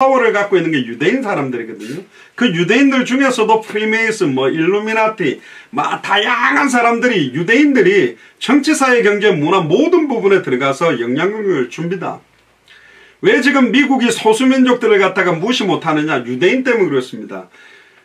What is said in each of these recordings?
파워를 갖고 있는 게 유대인 사람들이거든요. 그 유대인들 중에서도 프리메이슨, 일루미나티, 다양한 사람들이, 유대인들이 정치, 사회, 경제, 문화 모든 부분에 들어가서 영향력을 줍니다. 왜 지금 미국이 소수민족들을 갖다가 무시 못하느냐? 유대인 때문에 그렇습니다.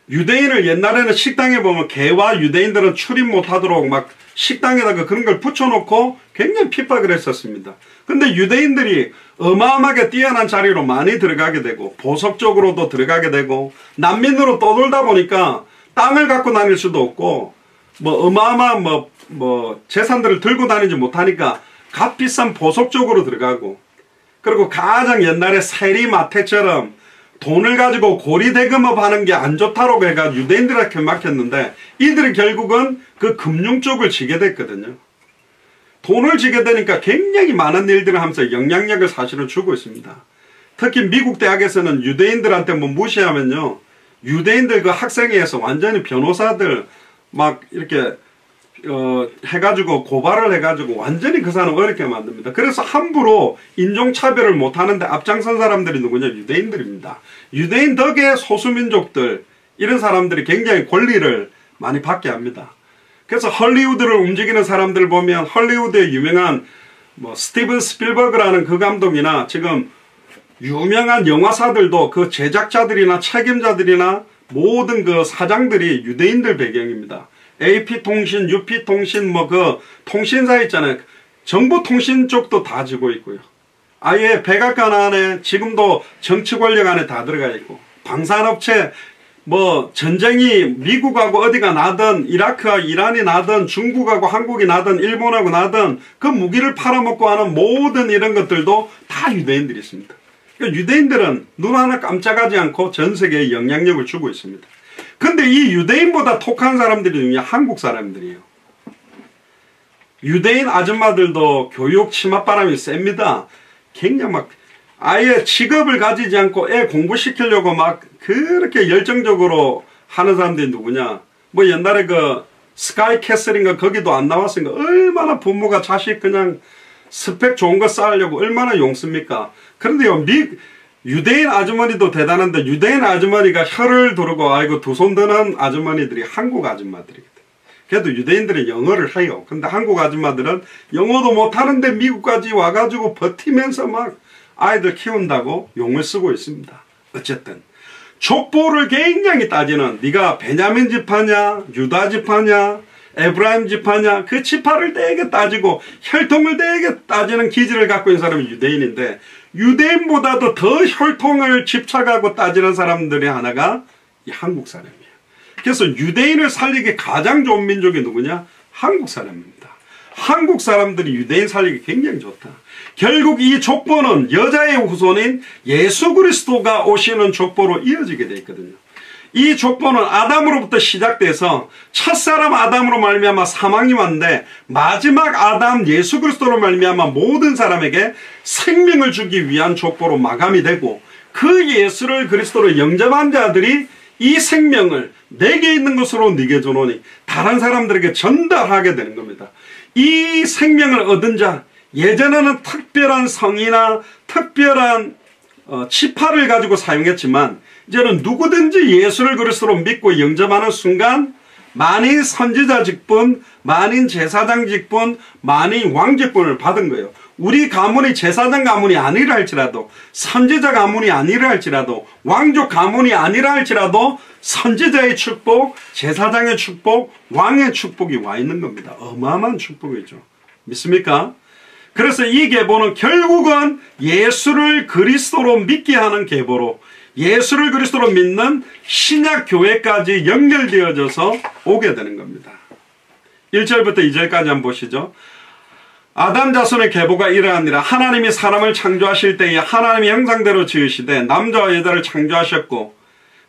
유대인을 옛날에는 식당에 보면 개와 유대인들은 출입 못하도록 막 식당에다가 그런 걸 붙여놓고 굉장히 핍박을 했었습니다. 근데 유대인들이 어마어마하게 뛰어난 자리로 많이 들어가게 되고 보석적으로도 들어가게 되고 난민으로 떠돌다 보니까 땅을 갖고 다닐 수도 없고 어마어마한 재산들을 들고 다니지 못하니까 값비싼 보석적으로 들어가고, 그리고 가장 옛날에 세리마태처럼 돈을 가지고 고리대금업 하는 게 안 좋다고 해가 유대인들한테 맡겼는데 이들이 결국은 그 금융 쪽을 지게 됐거든요. 돈을 지게 되니까 굉장히 많은 일들을 하면서 영향력을 사실은 주고 있습니다. 특히 미국 대학에서는 유대인들한테 무시하면요, 유대인들 그 학생회에서 완전히 변호사들 막 이렇게 해가지고 고발을 해가지고 완전히 그 사람 어렵게 만듭니다. 그래서 함부로 인종차별을 못하는데 앞장선 사람들이 누구냐? 유대인들입니다. 유대인 덕에 소수민족들 이런 사람들이 굉장히 권리를 많이 받게 합니다. 그래서 헐리우드를 움직이는 사람들 보면 헐리우드의 유명한 스티븐 스필버그라는 그 감독이나 지금 유명한 영화사들도 그 제작자들이나 책임자들이나 모든 그 사장들이 유대인들 배경입니다. AP통신, UP통신 그 통신사 있잖아요. 정보통신 쪽도 다 지고 있고요. 아예 백악관 안에 지금도 정치 권력 안에 다 들어가 있고, 방산업체 전쟁이 미국하고 어디가 나든 이라크와 이란이 나든 중국하고 한국이 나든 일본하고 나든 그 무기를 팔아먹고 하는 모든 이런 것들도 다 유대인들이 있습니다. 그러니까 유대인들은 눈 하나 깜짝하지 않고 전 세계에 영향력을 주고 있습니다. 근데 이 유대인보다 독한 사람들이 한국 사람들이에요. 유대인 아줌마들도 교육 치맛바람이 셉니다. 굉장히 아예 직업을 가지지 않고 애 공부시키려고 그렇게 열정적으로 하는 사람들이 누구냐? 옛날에 그 스카이캐슬인가 거기도 안 나왔으니까 얼마나 부모가 자식 그냥 스펙 좋은 거 쌓으려고 얼마나 용습니까? 그런데요, 유대인 아주머니도 대단한데 유대인 아주머니가 혀를 두르고 아이고 두 손 드는 아주머니들이 한국 아줌마들이거든. 그래도 유대인들은 영어를 해요. 근데 한국 아줌마들은 영어도 못하는데 미국까지 와가지고 버티면서 아이들 키운다고 용을 쓰고 있습니다. 어쨌든 족보를 굉장히 따지는, 네가 베냐민 지파냐 유다 지파냐 에브라임 지파냐 그 지파를 되게 따지고 혈통을 되게 따지는 기질을 갖고 있는 사람이 유대인인데, 유대인보다도 더 혈통을 집착하고 따지는 사람들의 하나가 이 한국 사람이에요. 그래서 유대인을 살리기 가장 좋은 민족이 누구냐? 한국 사람입니다. 한국 사람들이 유대인 살리기 굉장히 좋다. 결국 이 족보는 여자의 후손인 예수 그리스도가 오시는 족보로 이어지게 되어 있거든요. 이 족보는 아담으로부터 시작돼서 첫사람 아담으로 말미암아 사망이 왔는데 마지막 아담 예수 그리스도로 말미암아 모든 사람에게 생명을 주기 위한 족보로 마감이 되고, 그 예수를 그리스도로 영접한 자들이 이 생명을 내게 있는 것으로 네게 주노니 다른 사람들에게 전달하게 되는 겁니다. 이 생명을 얻은 자, 예전에는 특별한 성이나 특별한 지파를 가지고 사용했지만 이제는 누구든지 예수를 그리스도로 믿고 영접하는 순간 만인 선지자 직분, 만인 제사장 직분, 만인 왕 직분을 받은 거예요. 우리 가문이 제사장 가문이 아니라 할지라도, 선지자 가문이 아니라 할지라도, 왕족 가문이 아니라 할지라도 선지자의 축복, 제사장의 축복, 왕의 축복이 와 있는 겁니다. 어마어마한 축복이죠. 믿습니까? 그래서 이 계보는 결국은 예수를 그리스도로 믿게 하는 계보로, 예수를 그리스도로 믿는 신약 교회까지 연결되어져서 오게 되는 겁니다. 1절부터 2절까지 한번 보시죠. 아담 자손의 계보가 이러하니라. 하나님이 사람을 창조하실 때에 하나님의 형상대로 지으시되 남자와 여자를 창조하셨고,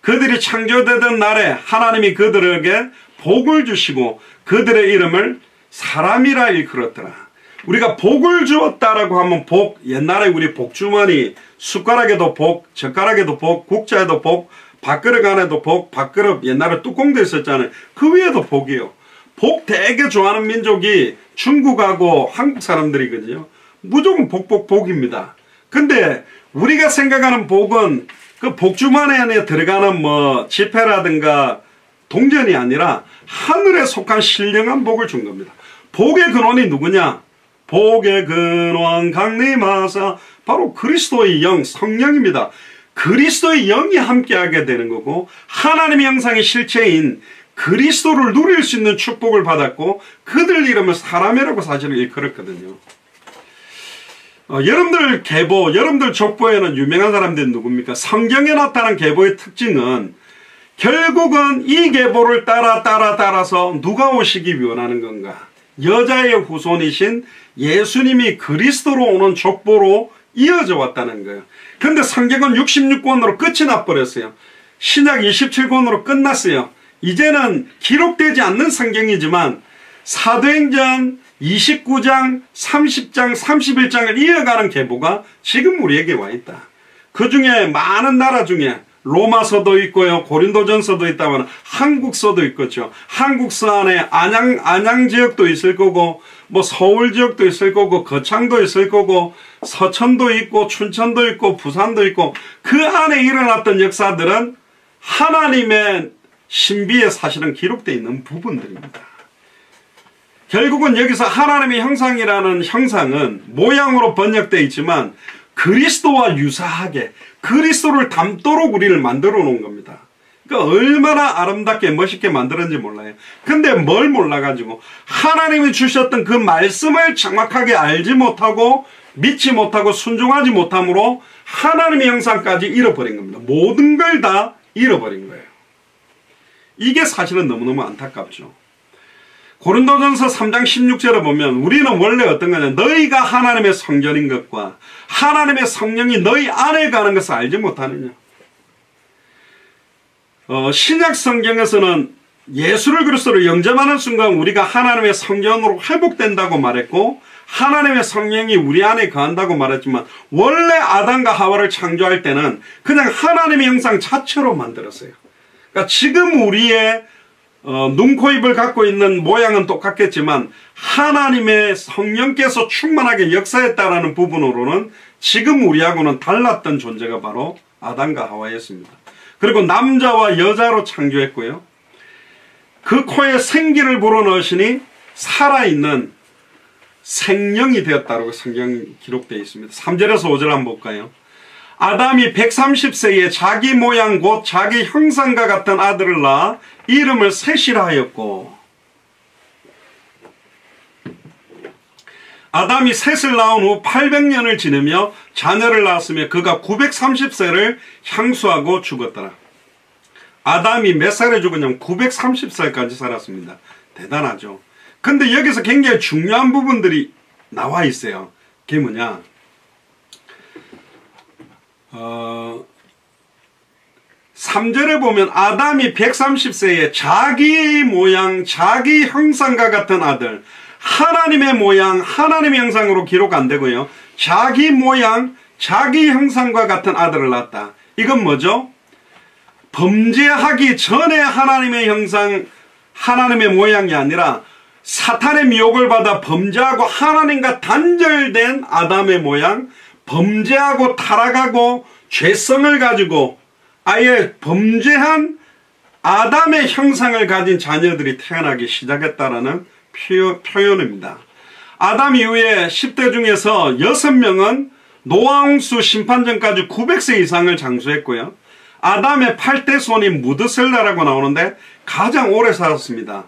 그들이 창조되던 날에 하나님이 그들에게 복을 주시고 그들의 이름을 사람이라 일컬었더라. 우리가 복을 주었다라고 하면 복, 옛날에 우리 복주머니, 숟가락에도 복, 젓가락에도 복, 국자에도 복, 밥그릇 안에도 복, 밥그릇 옛날에 뚜껑도 있었잖아요. 그 위에도 복이에요. 복 되게 좋아하는 민족이 중국하고 한국 사람들이거든요. 무조건 복입니다. 근데 우리가 생각하는 복은 그 복주머니 안에 들어가는 뭐 지폐라든가 동전이 아니라 하늘에 속한 신령한 복을 준 겁니다. 복의 근원이 누구냐? 복의 근원 강림하사 바로 그리스도의 영, 성령입니다. 그리스도의 영이 함께하게 되는 거고 하나님의 형상의 실체인 그리스도를 누릴 수 있는 축복을 받았고 그들 이름을 사람이라고 사실을 일컬었거든요. 여러분들 계보, 여러분들 족보에는 유명한 사람들이 누굽니까? 성경에 나타난 계보의 특징은 결국은 이 계보를 따라서 누가 오시기 원하는 건가? 여자의 후손이신 예수님이 그리스도로 오는 족보로 이어져 왔다는 거예요. 그런데 성경은 66권으로 끝이 나버렸어요. 신약 27권으로 끝났어요. 이제는 기록되지 않는 성경이지만 사도행전 29장, 30장, 31장을 이어가는 계보가 지금 우리에게 와 있다. 그 중에 많은 나라 중에 로마서도 있고요, 고린도전서도 있다면 한국서도 있겠죠. 한국서 안에 안양 지역도 있을 거고, 뭐 서울 지역도 있을 거고, 거창도 있을 거고, 서천도 있고, 춘천도 있고, 부산도 있고, 그 안에 일어났던 역사들은 하나님의 신비에 사실은 기록되어 있는 부분들입니다. 결국은 여기서 하나님의 형상이라는 형상은 모양으로 번역되어 있지만 그리스도와 유사하게 그리스도를 닮도록 우리를 만들어 놓은 겁니다. 그러니까 얼마나 아름답게 멋있게 만들었는지 몰라요. 근데 뭘 몰라가지고 하나님이 주셨던 그 말씀을 정확하게 알지 못하고 믿지 못하고 순종하지 못함으로 하나님의 형상까지 잃어버린 겁니다. 모든 걸 다 잃어버린 거예요. 이게 사실은 너무너무 안타깝죠. 고린도전서 3장 16절에 보면 우리는 원래 어떤 거냐, 너희가 하나님의 성전인 것과 하나님의 성령이 너희 안에 가는 것을 알지 못하느냐. 신약 성경에서는 예수를 그리스도로 영접하는 순간 우리가 하나님의 성전으로 회복된다고 말했고 하나님의 성령이 우리 안에 거한다고 말했지만 원래 아담과 하와를 창조할 때는 그냥 하나님의 형상 자체로 만들었어요. 그러니까 지금 우리의 눈, 코, 입을 갖고 있는 모양은 똑같겠지만 하나님의 성령께서 충만하게 역사했다라는 부분으로는 지금 우리하고는 달랐던 존재가 바로 아담과 하와였습니다. 그리고 남자와 여자로 창조했고요. 그 코에 생기를 불어넣으시니 살아있는 생명이 되었다고 성경이 기록되어 있습니다. 3절에서 5절 한번 볼까요? 아담이 130세에 자기 모양 곧 자기 형상과 같은 아들을 낳아 이름을 셋이라 하였고, 아담이 셋을 낳은 후 800년을 지내며 자녀를 낳았으며 그가 930세를 향수하고 죽었더라. 아담이 몇 살에 죽었냐면 930살까지 살았습니다. 대단하죠. 근데 여기서 굉장히 중요한 부분들이 나와 있어요. 그게 뭐냐, 3절에 보면 아담이 130세에 자기 모양 자기 형상과 같은 아들, 하나님의 모양 하나님의 형상으로 기록 안 되고요, 자기 모양 자기 형상과 같은 아들을 낳았다. 이건 뭐죠? 범죄하기 전에 하나님의 형상 하나님의 모양이 아니라 사탄의 미혹을 받아 범죄하고 하나님과 단절된 아담의 모양, 범죄하고 타락하고 죄성을 가지고 아예 범죄한 아담의 형상을 가진 자녀들이 태어나기 시작했다라는 표현입니다. 아담 이후에 10대 중에서 6명은 노아홍수 심판 전까지 900세 이상을 장수했고요. 아담의 8대 손이 무드셀라라고 나오는데 가장 오래 살았습니다.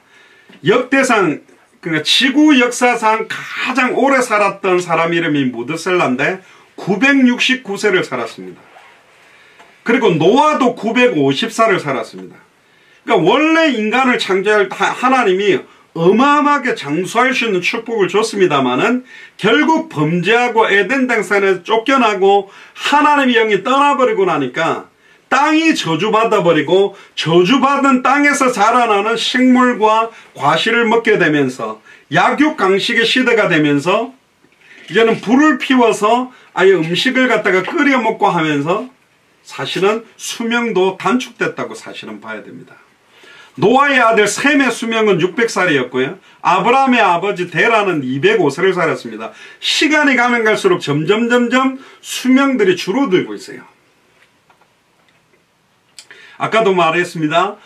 역대상, 그러니까 지구 역사상 가장 오래 살았던 사람 이름이 무드셀라인데 969세를 살았습니다. 그리고 노아도 954를 살았습니다. 그러니까 원래 인간을 창조할 하나님이 어마어마하게 장수할 수 있는 축복을 줬습니다마는 결국 범죄하고 에덴 동산에서 쫓겨나고 하나님의 영이 떠나버리고 나니까 땅이 저주받아버리고 저주받은 땅에서 자라나는 식물과 과실을 먹게 되면서 약육강식의 시대가 되면서 이제는 불을 피워서 아예 음식을 갖다가 끓여 먹고 하면서 사실은 수명도 단축됐다고 사실은 봐야 됩니다. 노아의 아들 셈의 수명은 600살이었고요. 아브라함의 아버지 데라는 205세를 살았습니다. 시간이 가면 갈수록 점점 수명들이 줄어들고 있어요. 아까도 말했습니다.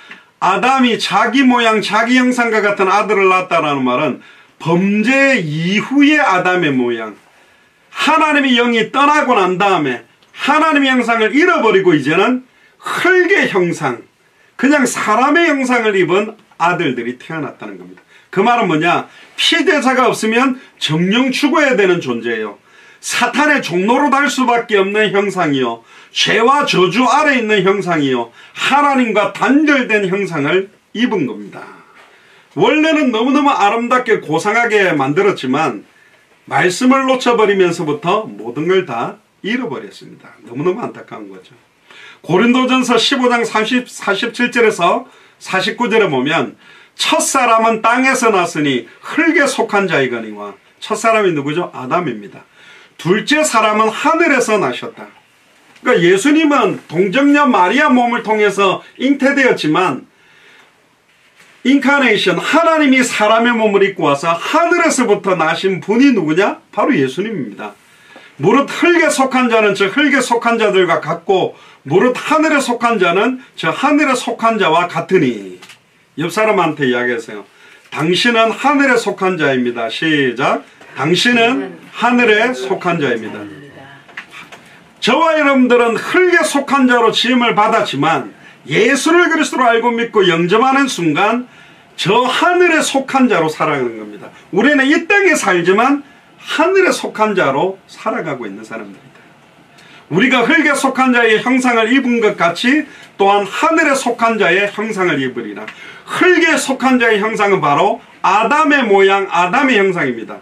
아담이 자기 모양 자기 형상과 같은 아들을 낳았다라는 말은 범죄 이후의 아담의 모양, 하나님의 영이 떠나고 난 다음에 하나님의 형상을 잃어버리고 이제는 흙의 형상, 그냥 사람의 형상을 입은 아들들이 태어났다는 겁니다. 그 말은 뭐냐? 피대자가 없으면 정령 죽어야 되는 존재예요. 사탄의 종로로 달 수밖에 없는 형상이요, 죄와 저주 아래 있는 형상이요, 하나님과 단절된 형상을 입은 겁니다. 원래는 너무너무 아름답게 고상하게 만들었지만 말씀을 놓쳐버리면서부터 모든 걸 다 잃어버렸습니다. 너무너무 안타까운 거죠. 고린도전서 15장 47절에서 49절에 보면 첫사람은 땅에서 났으니 흙에 속한 자이거니와, 첫사람이 누구죠? 아담입니다. 둘째 사람은 하늘에서 나셨다. 그러니까 예수님은 동정녀 마리아 몸을 통해서 잉태되었지만 인카네이션, 하나님이 사람의 몸을 입고 와서 하늘에서부터 나신 분이 누구냐? 바로 예수님입니다. 무릇 흙에 속한 자는 저 흙에 속한 자들과 같고 무릇 하늘에 속한 자는 저 하늘에 속한 자와 같으니. 옆 사람한테 이야기하세요. 당신은 하늘에 속한 자입니다. 시작. 당신은 하늘에 속한 자입니다. 저와 여러분들은 흙에 속한 자로 지음을 받았지만 예수를 그리스도로 알고 믿고 영접하는 순간 저 하늘에 속한 자로 살아가는 겁니다. 우리는 이 땅에 살지만 하늘에 속한 자로 살아가고 있는 사람들이다. 우리가 흙에 속한 자의 형상을 입은 것 같이 또한 하늘에 속한 자의 형상을 입으리라. 흙에 속한 자의 형상은 바로 아담의 모양, 아담의 형상입니다.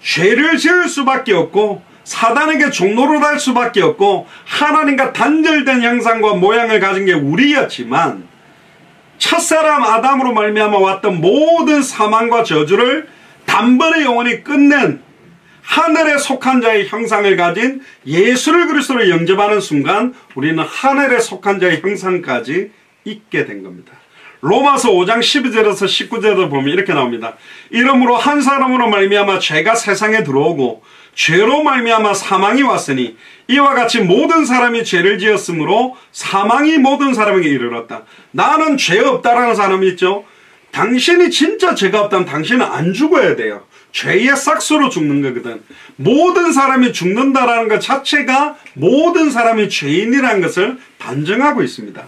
죄를 지을 수밖에 없고 사단에게 종로로 달 수밖에 없고 하나님과 단절된 형상과 모양을 가진 게 우리였지만 첫사람 아담으로 말미암아 왔던 모든 사망과 저주를 단번에 영원히 끝낸 하늘에 속한 자의 형상을 가진 예수를 그리스도로 영접하는 순간 우리는 하늘에 속한 자의 형상까지 있게 된 겁니다. 로마서 5장 12절에서 19절을 보면 이렇게 나옵니다. 이러므로 한 사람으로 말미암아 죄가 세상에 들어오고 죄로 말미암아 사망이 왔으니 이와 같이 모든 사람이 죄를 지었으므로 사망이 모든 사람에게 이르렀다. 나는 죄 없다라는 사람이 있죠. 당신이 진짜 죄가 없다면 당신은 안 죽어야 돼요. 죄의 싹수로 죽는 거거든. 모든 사람이 죽는다라는 것 자체가 모든 사람이 죄인이라는 것을 반증하고 있습니다.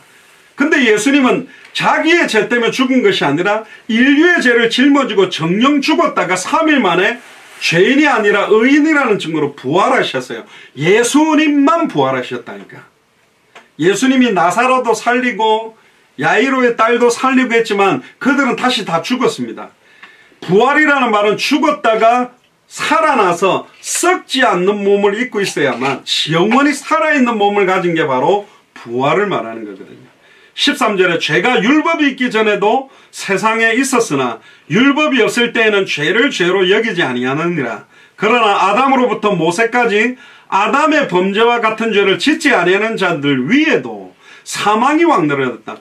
근데 예수님은 자기의 죄 때문에 죽은 것이 아니라 인류의 죄를 짊어지고 정령 죽었다가 3일 만에 죄인이 아니라 의인이라는 증거로 부활하셨어요. 예수님만 부활하셨다니까. 예수님이 나사로도 살리고 야이로의 딸도 살리고 했지만 그들은 다시 다 죽었습니다. 부활이라는 말은 죽었다가 살아나서 썩지 않는 몸을 입고 있어야만 영원히 살아있는 몸을 가진 게 바로 부활을 말하는 거거든요. 13절에 죄가 율법이 있기 전에도 세상에 있었으나 율법이 없을 때에는 죄를 죄로 여기지 아니하느니라. 그러나 아담으로부터 모세까지 아담의 범죄와 같은 죄를 짓지 아니하는 자들 위에도 사망이 왕노릇했다.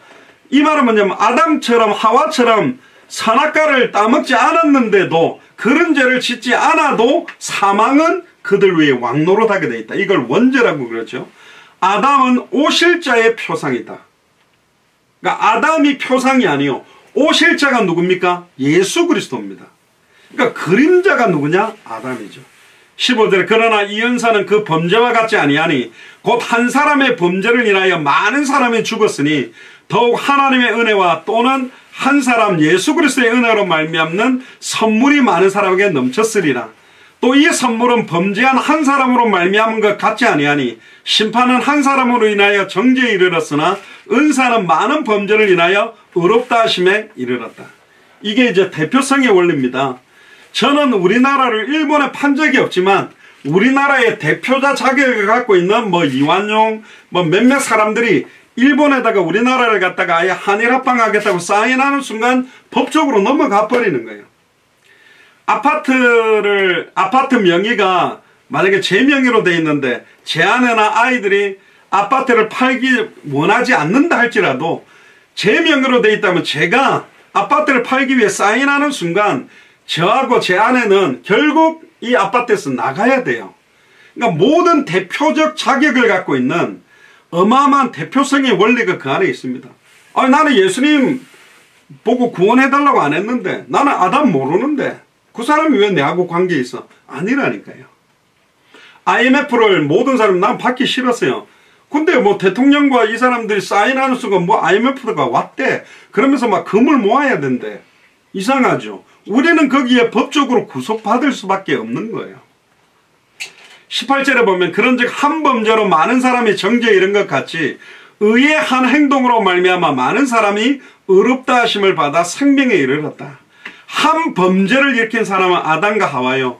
이 말은 뭐냐면 아담처럼 하와처럼 선악과를 따먹지 않았는데도 그런 죄를 짓지 않아도 사망은 그들 위에 왕노릇하게 되어 있다. 이걸 원죄라고 그러죠. 아담은 오실 자의 표상이다. 그러니까 아담이 표상이 아니요, 오실 자가 누굽니까? 예수 그리스도입니다. 그러니까 그림자가 누구냐? 아담이죠. 15절에 그러나 이 연사는 그 범죄와 같지 아니하니 곧 한 사람의 범죄를 인하여 많은 사람이 죽었으니 더욱 하나님의 은혜와 또는 한 사람 예수 그리스도의 은혜로 말미암는 선물이 많은 사람에게 넘쳤으리라. 또 이 선물은 범죄한 한 사람으로 말미암은 것 같지 아니하니 심판은 한 사람으로 인하여 정죄에 이르렀으나 은사는 많은 범죄를 인하여 의롭다 하심에 이르렀다. 이게 이제 대표성의 원리입니다. 저는 우리나라를 일본에 판 적이 없지만 우리나라의 대표자 자격을 갖고 있는 이완용 몇몇 사람들이 일본에다가 우리나라를 갖다가 아예 한일합방하겠다고 사인하는 순간 법적으로 넘어가 버리는 거예요. 아파트 명의가 만약에 제 명의로 돼 있는데 제 아내나 아이들이 아파트를 팔기 원하지 않는다 할지라도 제 명의로 돼 있다면 제가 아파트를 팔기 위해 사인하는 순간 저하고 제 아내는 결국 이 아파트에서 나가야 돼요. 그러니까 모든 대표적 자격을 갖고 있는 어마어마한 대표성의 원리가 그 안에 있습니다. 아니, 나는 예수님 보고 구원해달라고 안 했는데, 나는 아담 모르는데 그 사람이 왜 내하고 관계 있어? 아니라니까요. IMF를 모든 사람이 난 받기 싫었어요. 근데 뭐 대통령과 이 사람들이 사인하는 순간 뭐 IMF가 왔대. 그러면서 막 금을 모아야 된대. 이상하죠. 우리는 거기에 법적으로 구속받을 수밖에 없는 거예요. 18절에 보면 그런즉 한 범죄로 많은 사람이 정죄에 이른 것 같이 의의 한 행동으로 말미암아 많은 사람이 의롭다 하심을 받아 생명에 이르렀다. 한 범죄를 일으킨 사람은 아담과 하와요.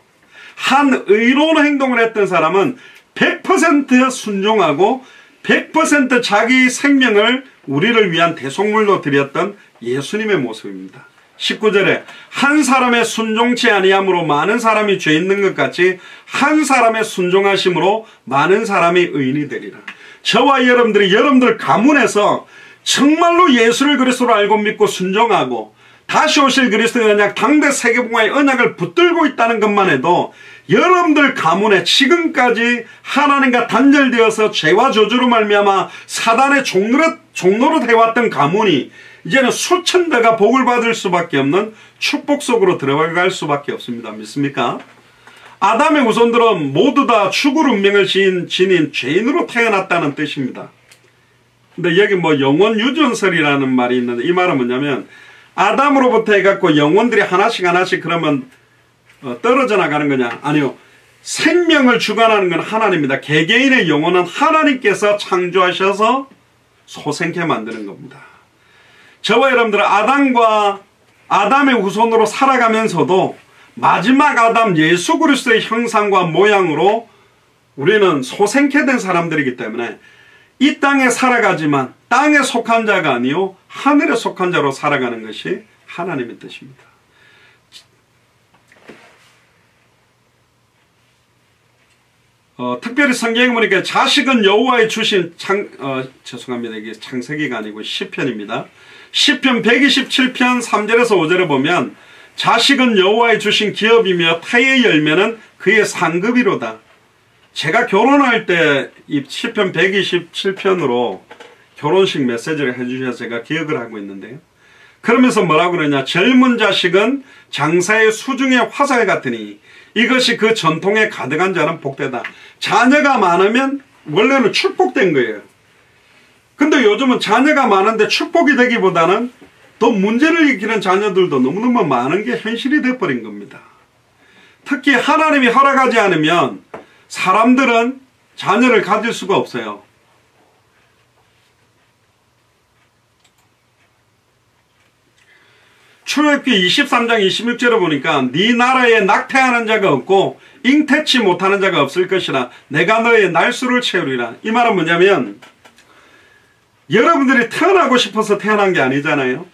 한 의로운 행동을 했던 사람은 100% 순종하고 100% 자기 생명을 우리를 위한 대속물로 드렸던 예수님의 모습입니다. 19절에 한 사람의 순종치 아니함으로 많은 사람이 죄 있는 것 같이 한 사람의 순종하심으로 많은 사람이 의인이 되리라. 저와 여러분들 가문에서 정말로 예수를 그리스도로 알고 믿고 순종하고 다시 오실 그리스도의 언약, 당대 세계복음화의 언약을 붙들고 있다는 것만 해도 여러분들 가문에 지금까지 하나님과 단절되어서 죄와 저주로 말미암아 사단의 종노릇 해왔던 가문이 이제는 수천 대가 복을 받을 수밖에 없는 축복 속으로 들어갈 수밖에 없습니다. 믿습니까? 아담의 후손들은 모두 다 죽을 운명을 지닌 죄인으로 태어났다는 뜻입니다. 근데 여기 뭐 영혼 유전설이라는 말이 있는데, 이 말은 뭐냐면 아담으로부터 해갖고 영혼들이 하나씩 그러면 떨어져 나가는 거냐? 아니요. 생명을 주관하는 건 하나님입니다. 개개인의 영혼은 하나님께서 창조하셔서 소생케 만드는 겁니다. 저와 여러분들은 아담의 후손으로 살아가면서도 마지막 아담 예수 그리스도의 형상과 모양으로 우리는 소생케 된 사람들이기 때문에 이 땅에 살아가지만 땅에 속한 자가 아니요 하늘에 속한 자로 살아가는 것이 하나님의 뜻입니다. 특별히 성경에 보니까 자식은 여호와의 주신 죄송합니다. 이게 창세기가 아니고 시편입니다. 시편 127편 3절에서 5절에 보면 자식은 여호와의 주신 기업이며 태의 열매는 그의 상급이로다. 제가 결혼할 때 이 시편 127편으로 결혼식 메시지를 해주셔서 제가 기억을 하고 있는데요. 그러면서 뭐라고 그러냐? 젊은 자식은 장사의 수중의 화살 같으니 이것이 그 전통에 가득한 자는 복되다. 자녀가 많으면 원래는 축복된 거예요. 근데 요즘은 자녀가 많은데 축복이 되기보다는 더 문제를 일으키는 자녀들도 너무너무 많은 게 현실이 되어버린 겁니다. 특히 하나님이 허락하지 않으면 사람들은 자녀를 가질 수가 없어요. 출애굽기 23장 26절에 보니까 네 나라에 낙태하는 자가 없고 잉태치 못하는 자가 없을 것이라 내가 너의 날수를 채우리라. 이 말은 뭐냐면 여러분들이 태어나고 싶어서 태어난 게 아니잖아요.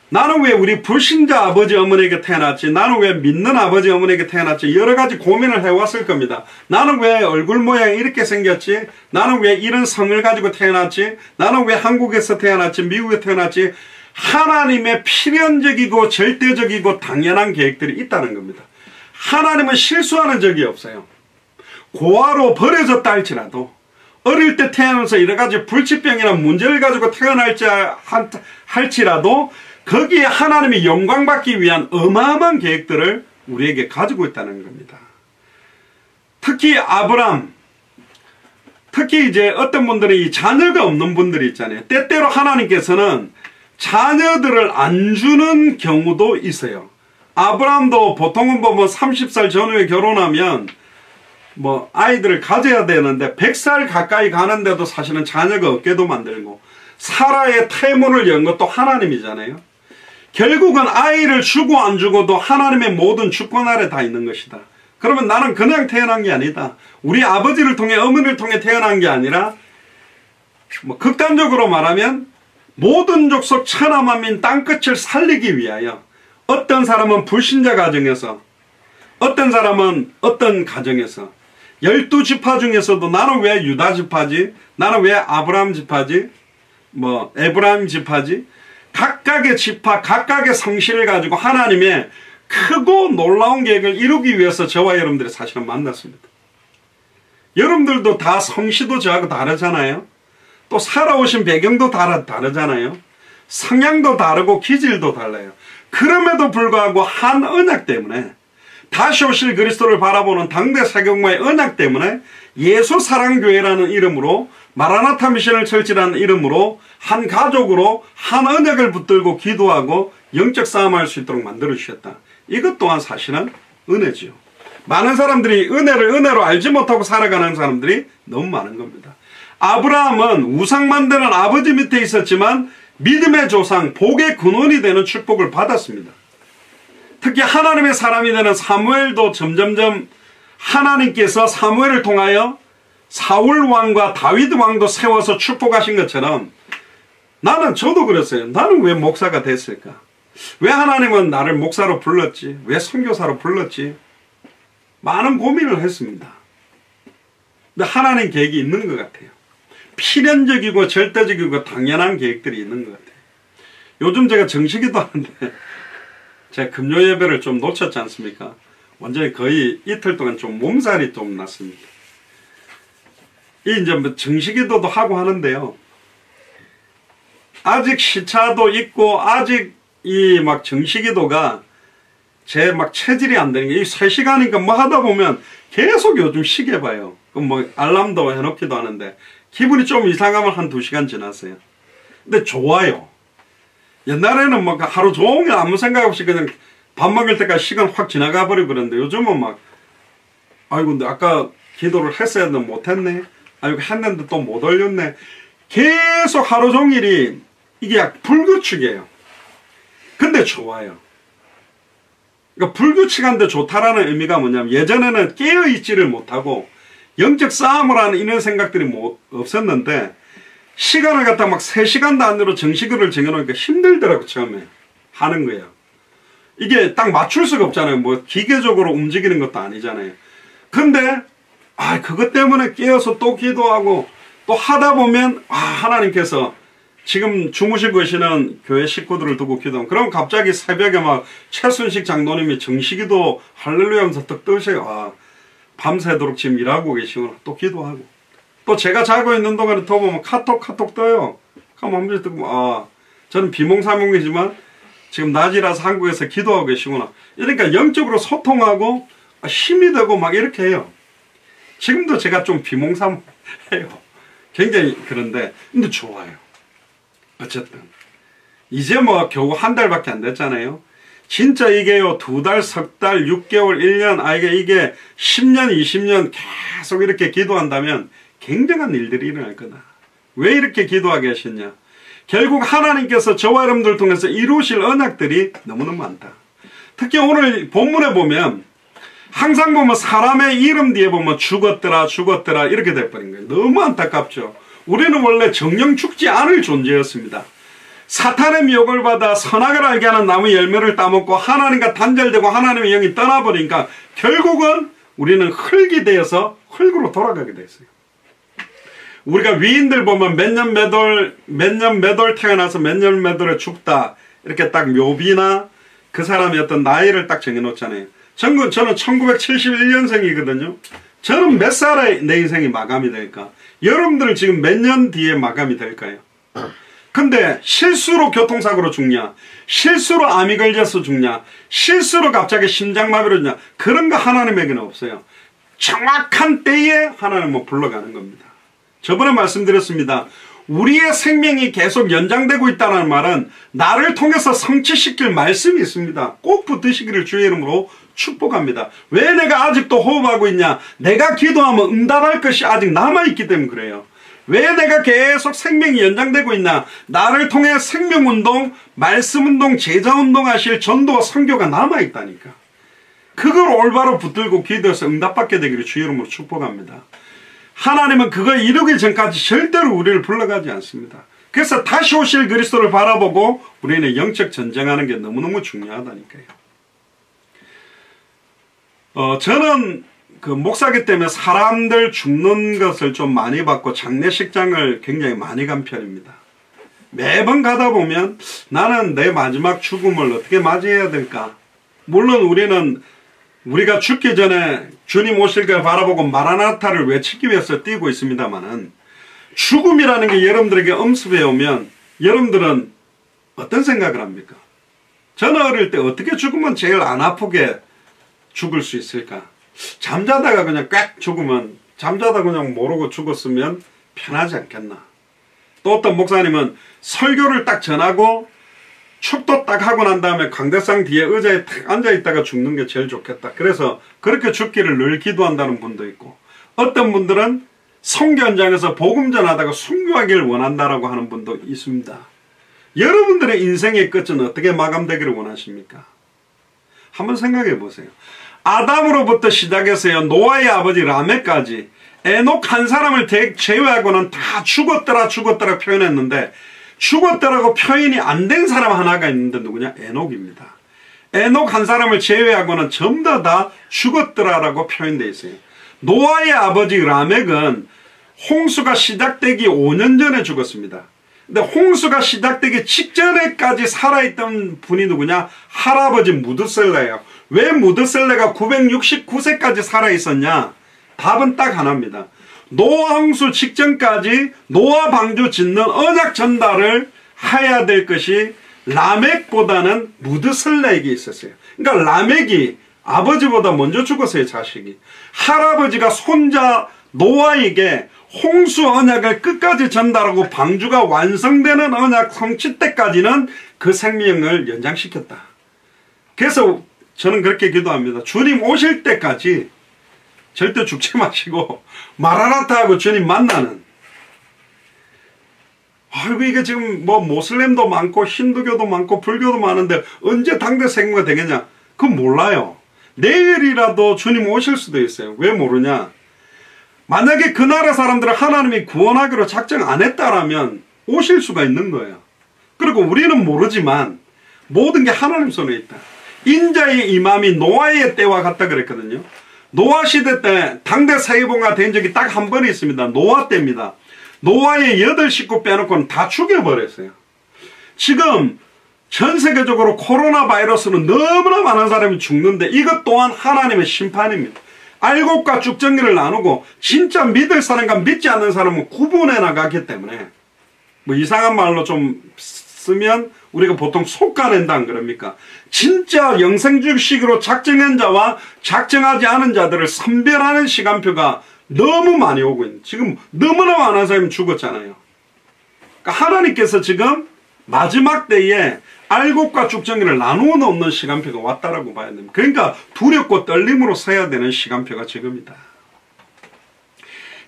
나는 왜 우리 불신자 아버지 어머니에게 태어났지? 나는 왜 믿는 아버지 어머니에게 태어났지? 여러 가지 고민을 해왔을 겁니다. 나는 왜 얼굴 모양이 이렇게 생겼지? 나는 왜 이런 성을 가지고 태어났지? 나는 왜 한국에서 태어났지? 미국에 태어났지? 하나님의 필연적이고 절대적이고 당연한 계획들이 있다는 겁니다. 하나님은 실수하는 적이 없어요. 고아로 버려졌다 할지라도 어릴 때 태어나서 여러 가지 불치병이나 문제를 가지고 태어날지 할지라도 거기에 하나님이 영광받기 위한 어마어마한 계획들을 우리에게 가지고 있다는 겁니다. 특히 아브람, 특히 이제 어떤 분들은 이 자녀가 없는 분들이 있잖아요. 때때로 하나님께서는 자녀들을 안 주는 경우도 있어요. 아브람도 보통은 보면 30살 전후에 결혼하면 뭐 아이들을 가져야 되는데 100살 가까이 가는데도 사실은 자녀가 없게도 만들고 사라의 태문을 연 것도 하나님이잖아요. 결국은 아이를 주고 안 주고도 하나님의 모든 주권 아래 다 있는 것이다. 그러면 나는 그냥 태어난 게 아니다. 우리 아버지를 통해 어머니를 통해 태어난 게 아니라 뭐 극단적으로 말하면 모든 족속 천하만민 땅끝을 살리기 위하여 어떤 사람은 불신자 가정에서 어떤 사람은 어떤 가정에서 12지파 중에서도 나는 왜 유다 지파지? 나는 왜 아브라함 지파지? 뭐 에브라임 지파지? 각각의 지파, 각각의 성실을 가지고 하나님의 크고 놀라운 계획을 이루기 위해서 저와 여러분들이 사실은 만났습니다. 여러분들도 다 성씨도 저하고 다르잖아요. 또 살아오신 배경도 다르잖아요. 성향도 다르고 기질도 달라요. 그럼에도 불구하고 한 언약 때문에, 다시 오실 그리스도를 바라보는 당대 사경마의 언약 때문에 예수사랑교회라는 이름으로, 마라나타 미션을 철지라는 이름으로 한 가족으로 한 언약을 붙들고 기도하고 영적 싸움할 수 있도록 만들어 주셨다. 이것 또한 사실은 은혜지요. 많은 사람들이 은혜를 은혜로 알지 못하고 살아가는 사람들이 너무 많은 겁니다. 아브라함은 우상 만드는 아버지 밑에 있었지만 믿음의 조상, 복의 근원이 되는 축복을 받았습니다. 특히 하나님의 사람이 되는 사무엘도 점점점 하나님께서 사무엘을 통하여 사울 왕과 다윗 왕도 세워서 축복하신 것처럼, 저도 그랬어요. 나는 왜 목사가 됐을까? 왜 하나님은 나를 목사로 불렀지? 왜 선교사로 불렀지? 많은 고민을 했습니다. 근데 하나님 계획이 있는 것 같아요. 필연적이고 절대적이고 당연한 계획들이 있는 것 같아요. 요즘 제가 정식기도 하는데 제가 금요 예배를 좀 놓쳤지 않습니까? 완전히 거의 이틀 동안 좀 몸살이 좀 났습니다. 이제 뭐 정식기도도 하고 하는데요. 아직 시차도 있고 아직 이 막 정식기도가 제 막 체질이 안 되는 게, 이 3시간이니까 뭐 하다 보면 계속 요즘 시계 봐요. 그럼 뭐 알람도 해놓기도 하는데 기분이 좀 이상하면 한 2시간 지났어요. 근데 좋아요. 옛날에는 막 하루 종일 아무 생각 없이 그냥 밥 먹을 때까지 시간 확 지나가 버리고 그러는데, 요즘은 막 아이고 근데 아까 기도를 했어야 했는데 못했네, 아이고 했는데 또 못 올렸네, 계속 하루 종일이 이게 약 불규칙이에요. 근데 좋아요. 그러니까 불규칙한데 좋다라는 의미가 뭐냐면, 예전에는 깨어있지를 못하고 영적 싸움을 하는 이런 생각들이 없었는데, 시간을 갖다 막 3시간 단위로 정식을 정해놓으니까 힘들더라고. 처음에 하는 거예요. 이게 딱 맞출 수가 없잖아요. 뭐 기계적으로 움직이는 것도 아니잖아요. 근데 그것 때문에 깨어서 또 기도하고 또 하다 보면 하나님께서 지금 주무시고 계시는 교회 식구들을 두고 기도하면, 그럼 갑자기 새벽에 막 최순식 장로님이 정식기도 할렐루야 하면서 떡 뜨셔요. 밤새도록 지금 일하고 계시구나. 또 기도하고, 또 제가 자고 있는 동안에 더 보면 카톡 떠요. 그럼 한 번씩 듣고 저는 비몽사몽이지만 지금 낮이라서 한국에서 기도하고 계시구나. 그러니까 영적으로 소통하고 힘이 되고 막 이렇게 해요. 지금도 제가 좀 비몽사몽해요. 굉장히. 그런데 근데 좋아요. 어쨌든 이제 뭐 겨우 한 달밖에 안 됐잖아요. 진짜 이게요, 2달, 석 달, 6개월, 1년, 이게 10년, 20년 계속 이렇게 기도한다면 굉장한 일들이 일어날 거다. 왜 이렇게 기도하게 하셨냐? 결국 하나님께서 저와 여러분들 통해서 이루실 언약들이 너무너무 많다. 특히 오늘 본문에 보면 항상 보면 사람의 이름 뒤에 보면 죽었더라 이렇게 돼버린 거예요. 너무 안타깝죠. 우리는 원래 정령 죽지 않을 존재였습니다. 사탄의 미혹을 받아 선악을 알게 하는 나무 열매를 따먹고 하나님과 단절되고 하나님의 영이 떠나버리니까 결국은 우리는 흙이 되어서 흙으로 돌아가게 됐어요. 우리가 위인들 보면 몇 년 몇 월 태어나서 몇 년 몇 월에 죽다, 이렇게 딱 묘비나 그 사람의 어떤 나이를 딱 정해놓잖아요. 저는 1971년생이거든요. 저는 몇 살에 내 인생이 마감이 될까? 여러분들은 지금 몇 년 뒤에 마감이 될까요? 근데 실수로 교통사고로 죽냐? 실수로 암이 걸려서 죽냐? 실수로 갑자기 심장마비로 죽냐? 그런 거 하나님에게는 없어요. 정확한 때에 하나님은 불러가는 겁니다. 저번에 말씀드렸습니다. 우리의 생명이 계속 연장되고 있다는 말은 나를 통해서 성취시킬 말씀이 있습니다. 꼭 붙드시기를 주의 이름으로 축복합니다. 왜 내가 아직도 호흡하고 있냐? 내가 기도하면 응답할 것이 아직 남아있기 때문에 그래요. 왜 내가 계속 생명이 연장되고 있나? 나를 통해 생명운동, 말씀운동, 제자운동 하실 전도와 선교가 남아있다니까. 그걸 올바로 붙들고 기도해서 응답받게 되기를 주의 이름으로 축복합니다. 하나님은 그걸 이루기 전까지 절대로 우리를 불러가지 않습니다. 그래서 다시 오실 그리스도를 바라보고 우리는 영적 전쟁하는 게 너무너무 중요하다니까요. 저는 그 목사기 때문에 사람들 죽는 것을 좀 많이 봤고 장례식장을 굉장히 많이 간 편입니다. 매번 가다 보면 나는 내 마지막 죽음을 어떻게 맞이해야 될까? 물론 우리가 죽기 전에 주님 오실 걸 바라보고 마라나타를 외치기 위해서 뛰고 있습니다만은, 죽음이라는 게 여러분들에게 엄습해 오면 여러분들은 어떤 생각을 합니까? 저는 어릴 때 어떻게 죽으면 제일 안 아프게 죽을 수 있을까? 잠자다가 그냥 꽉 죽으면, 잠자다 그냥 모르고 죽었으면 편하지 않겠나? 또 어떤 목사님은 설교를 딱 전하고 축도 딱 하고 난 다음에 강대상 뒤에 의자에 탁 앉아있다가 죽는 게 제일 좋겠다. 그래서 그렇게 죽기를 늘 기도한다는 분도 있고, 어떤 분들은 선교 현장에서 복음 전하다가 순교하기를 원한다라고 하는 분도 있습니다. 여러분들의 인생의 끝은 어떻게 마감되기를 원하십니까? 한번 생각해 보세요. 아담으로부터 시작해서요, 노아의 아버지 라멕까지 에녹 한 사람을 제외하고는 다 죽었더라 표현했는데, 죽었더라고 표현이 안 된 사람 하나가 있는데 누구냐? 에녹입니다. 에녹 한 사람을 제외하고는 전부 다 죽었더라라고 표현되어 있어요. 노아의 아버지 라멕은 홍수가 시작되기 5년 전에 죽었습니다. 근데 홍수가 시작되기 직전에까지 살아있던 분이 누구냐? 할아버지 무드셀라예요. 왜 무드셀라가 969세까지 살아있었냐? 답은 딱 하나입니다. 노아 홍수 직전까지 노아 방주 짓는 언약 전달을 해야 될 것이 라멕보다는 무드셀라에게 있었어요. 그러니까 라멕이 아버지보다 먼저 죽었어요, 자식이. 할아버지가 손자 노아에게 홍수 언약을 끝까지 전달하고 방주가 완성되는 언약 성취 때까지는 그 생명을 연장시켰다. 그래서 저는 그렇게 기도합니다. 주님 오실 때까지 절대 죽지 마시고 마라나타 하고 주님 만나는. 아이고, 이게 지금 뭐 모슬렘도 많고 힌두교도 많고 불교도 많은데 언제 당대 생모가 되겠냐? 그건 몰라요. 내일이라도 주님 오실 수도 있어요. 왜 모르냐? 만약에 그 나라 사람들을 하나님이 구원하기로 작정 안 했다라면 오실 수가 있는 거예요. 그리고 우리는 모르지만 모든 게 하나님 손에 있다. 인자의 임함이 노아의 때와 같다 그랬거든요. 노아 시대 때 당대 세계봉화 된 적이 딱 한 번 있습니다. 노아 때입니다. 노아의 8식구 빼놓고는 다 죽여버렸어요. 지금 전 세계적으로 코로나 바이러스로 너무나 많은 사람이 죽는데 이것 또한 하나님의 심판입니다. 알곡과 쭉정이를 나누고 진짜 믿을 사람과 믿지 않는 사람은 구분해 나가기 때문에, 뭐 이상한 말로 좀 쓰면 우리가 보통 속가낸다 안 그럽니까? 진짜 영생주식으로 작정한 자와 작정하지 않은 자들을 선별하는 시간표가 너무 많이 오고 있는, 지금 너무나 많은 사람이 죽었잖아요. 그러니까 하나님께서 지금 마지막 때에 알곡과 쭉정이를 나누어 놓는 시간표가 왔다라고 봐야 됩니다. 그러니까 두렵고 떨림으로 서야 되는 시간표가 지금이다.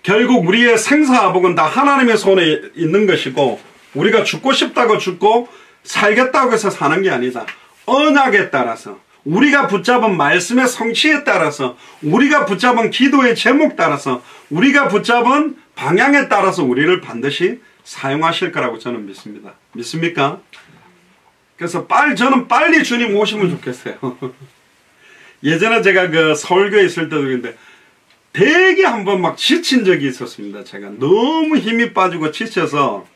결국 우리의 생사화복은 다 하나님의 손에 있는 것이고, 우리가 죽고 싶다고 죽고 살겠다고 해서 사는 게 아니다. 언약에 따라서, 우리가 붙잡은 말씀의 성취에 따라서, 우리가 붙잡은 기도의 제목 따라서, 우리가 붙잡은 방향에 따라서 우리를 반드시 사용하실 거라고 저는 믿습니다. 믿습니까? 그래서 저는 빨리 주님 오시면 좋겠어요. 예전에 제가 그 서울교회 있을 때도 그런데 되게 한번 막 지친 적이 있었습니다. 제가 너무 힘이 빠지고 지쳐서,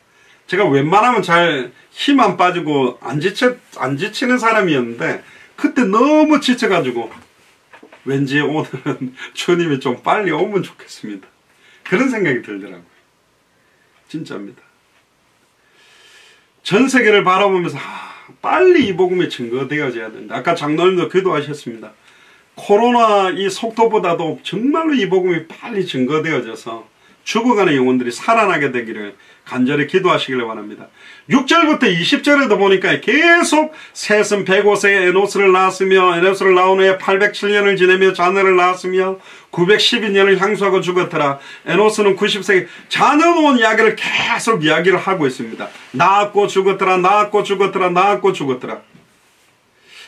제가 웬만하면 잘 힘 안 빠지고 안 지치는 사람이었는데, 그때 너무 지쳐가지고 왠지 오늘은 주님이 좀 빨리 오면 좋겠습니다. 그런 생각이 들더라고요. 진짜입니다. 전 세계를 바라보면서 빨리 이 복음이 증거되어져야 된다. 아까 장로님도 기도하셨습니다. 코로나 이 속도보다도 정말로 이 복음이 빨리 증거되어져서 죽어가는 영혼들이 살아나게 되기를 간절히 기도하시기를 바랍니다. 6절부터 20절에도 보니까 계속 셋은 105세에 에노스를 낳았으며, 에노스를 낳은 후에 807년을 지내며 자녀를 낳았으며 912년을 향수하고 죽었더라. 에노스는 90세 자녀 놓은 이야기를 계속 이야기를 하고 있습니다. 낳았고 죽었더라, 낳았고 죽었더라, 낳았고 죽었더라.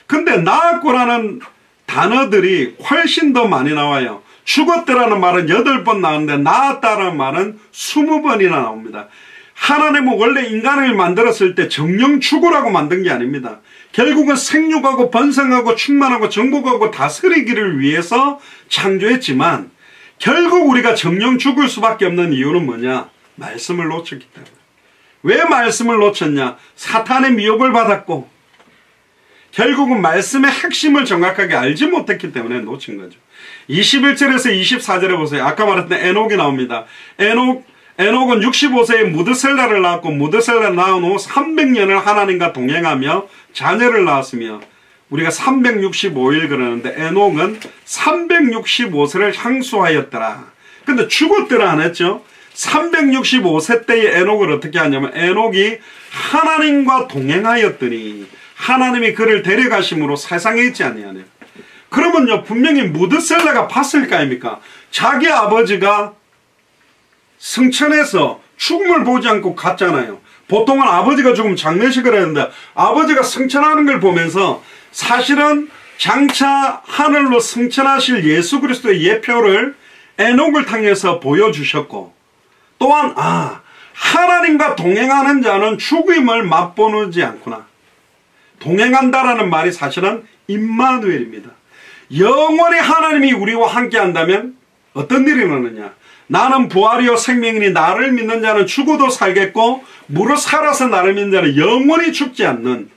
근데 낳았고라는 단어들이 훨씬 더 많이 나와요. 죽었더라는 말은 8번 나오는데 낳았다라는 말은 20번이나 나옵니다. 하나님은 원래 인간을 만들었을 때 정령 죽으라고 만든 게 아닙니다. 결국은 생육하고 번성하고 충만하고 정복하고 다스리기를 위해서 창조했지만, 결국 우리가 정령 죽을 수밖에 없는 이유는 뭐냐? 말씀을 놓쳤기 때문에. 왜 말씀을 놓쳤냐? 사탄의 미혹을 받았고, 결국은 말씀의 핵심을 정확하게 알지 못했기 때문에 놓친 거죠. 21절에서 24절에 보세요. 아까 말했던 에녹이 나옵니다. 에녹은 65세에 무드셀라를 낳았고 무드셀라를 낳은 후 300년을 하나님과 동행하며 자녀를 낳았으며 우리가 365일 그러는데 에녹은 365세를 향수하였더라. 근데 죽었더라 안 했죠? 365세 때의 에녹을 어떻게 하냐면 에녹이 하나님과 동행하였더니 하나님이 그를 데려가심으로 세상에 있지 아니하네. 그러면요 분명히 무드셀라가 봤을 거 아닙니까? 자기 아버지가 승천해서 죽음을 보지 않고 갔잖아요. 보통은 아버지가 죽으면 장례식을 했는데 아버지가 승천하는 걸 보면서 사실은 장차 하늘로 승천하실 예수 그리스도의 예표를 에녹을 통해서 보여주셨고 또한 하나님과 동행하는 자는 죽음을 맛보지 않구나. 동행한다라는 말이 사실은 임마누엘입니다. 영원히 하나님이 우리와 함께 한다면 어떤 일이 일어나느냐. 나는 부활이요 생명이니 나를 믿는 자는 죽어도 살겠고 무릇 살아서 나를 믿는 자는 영원히 죽지 않는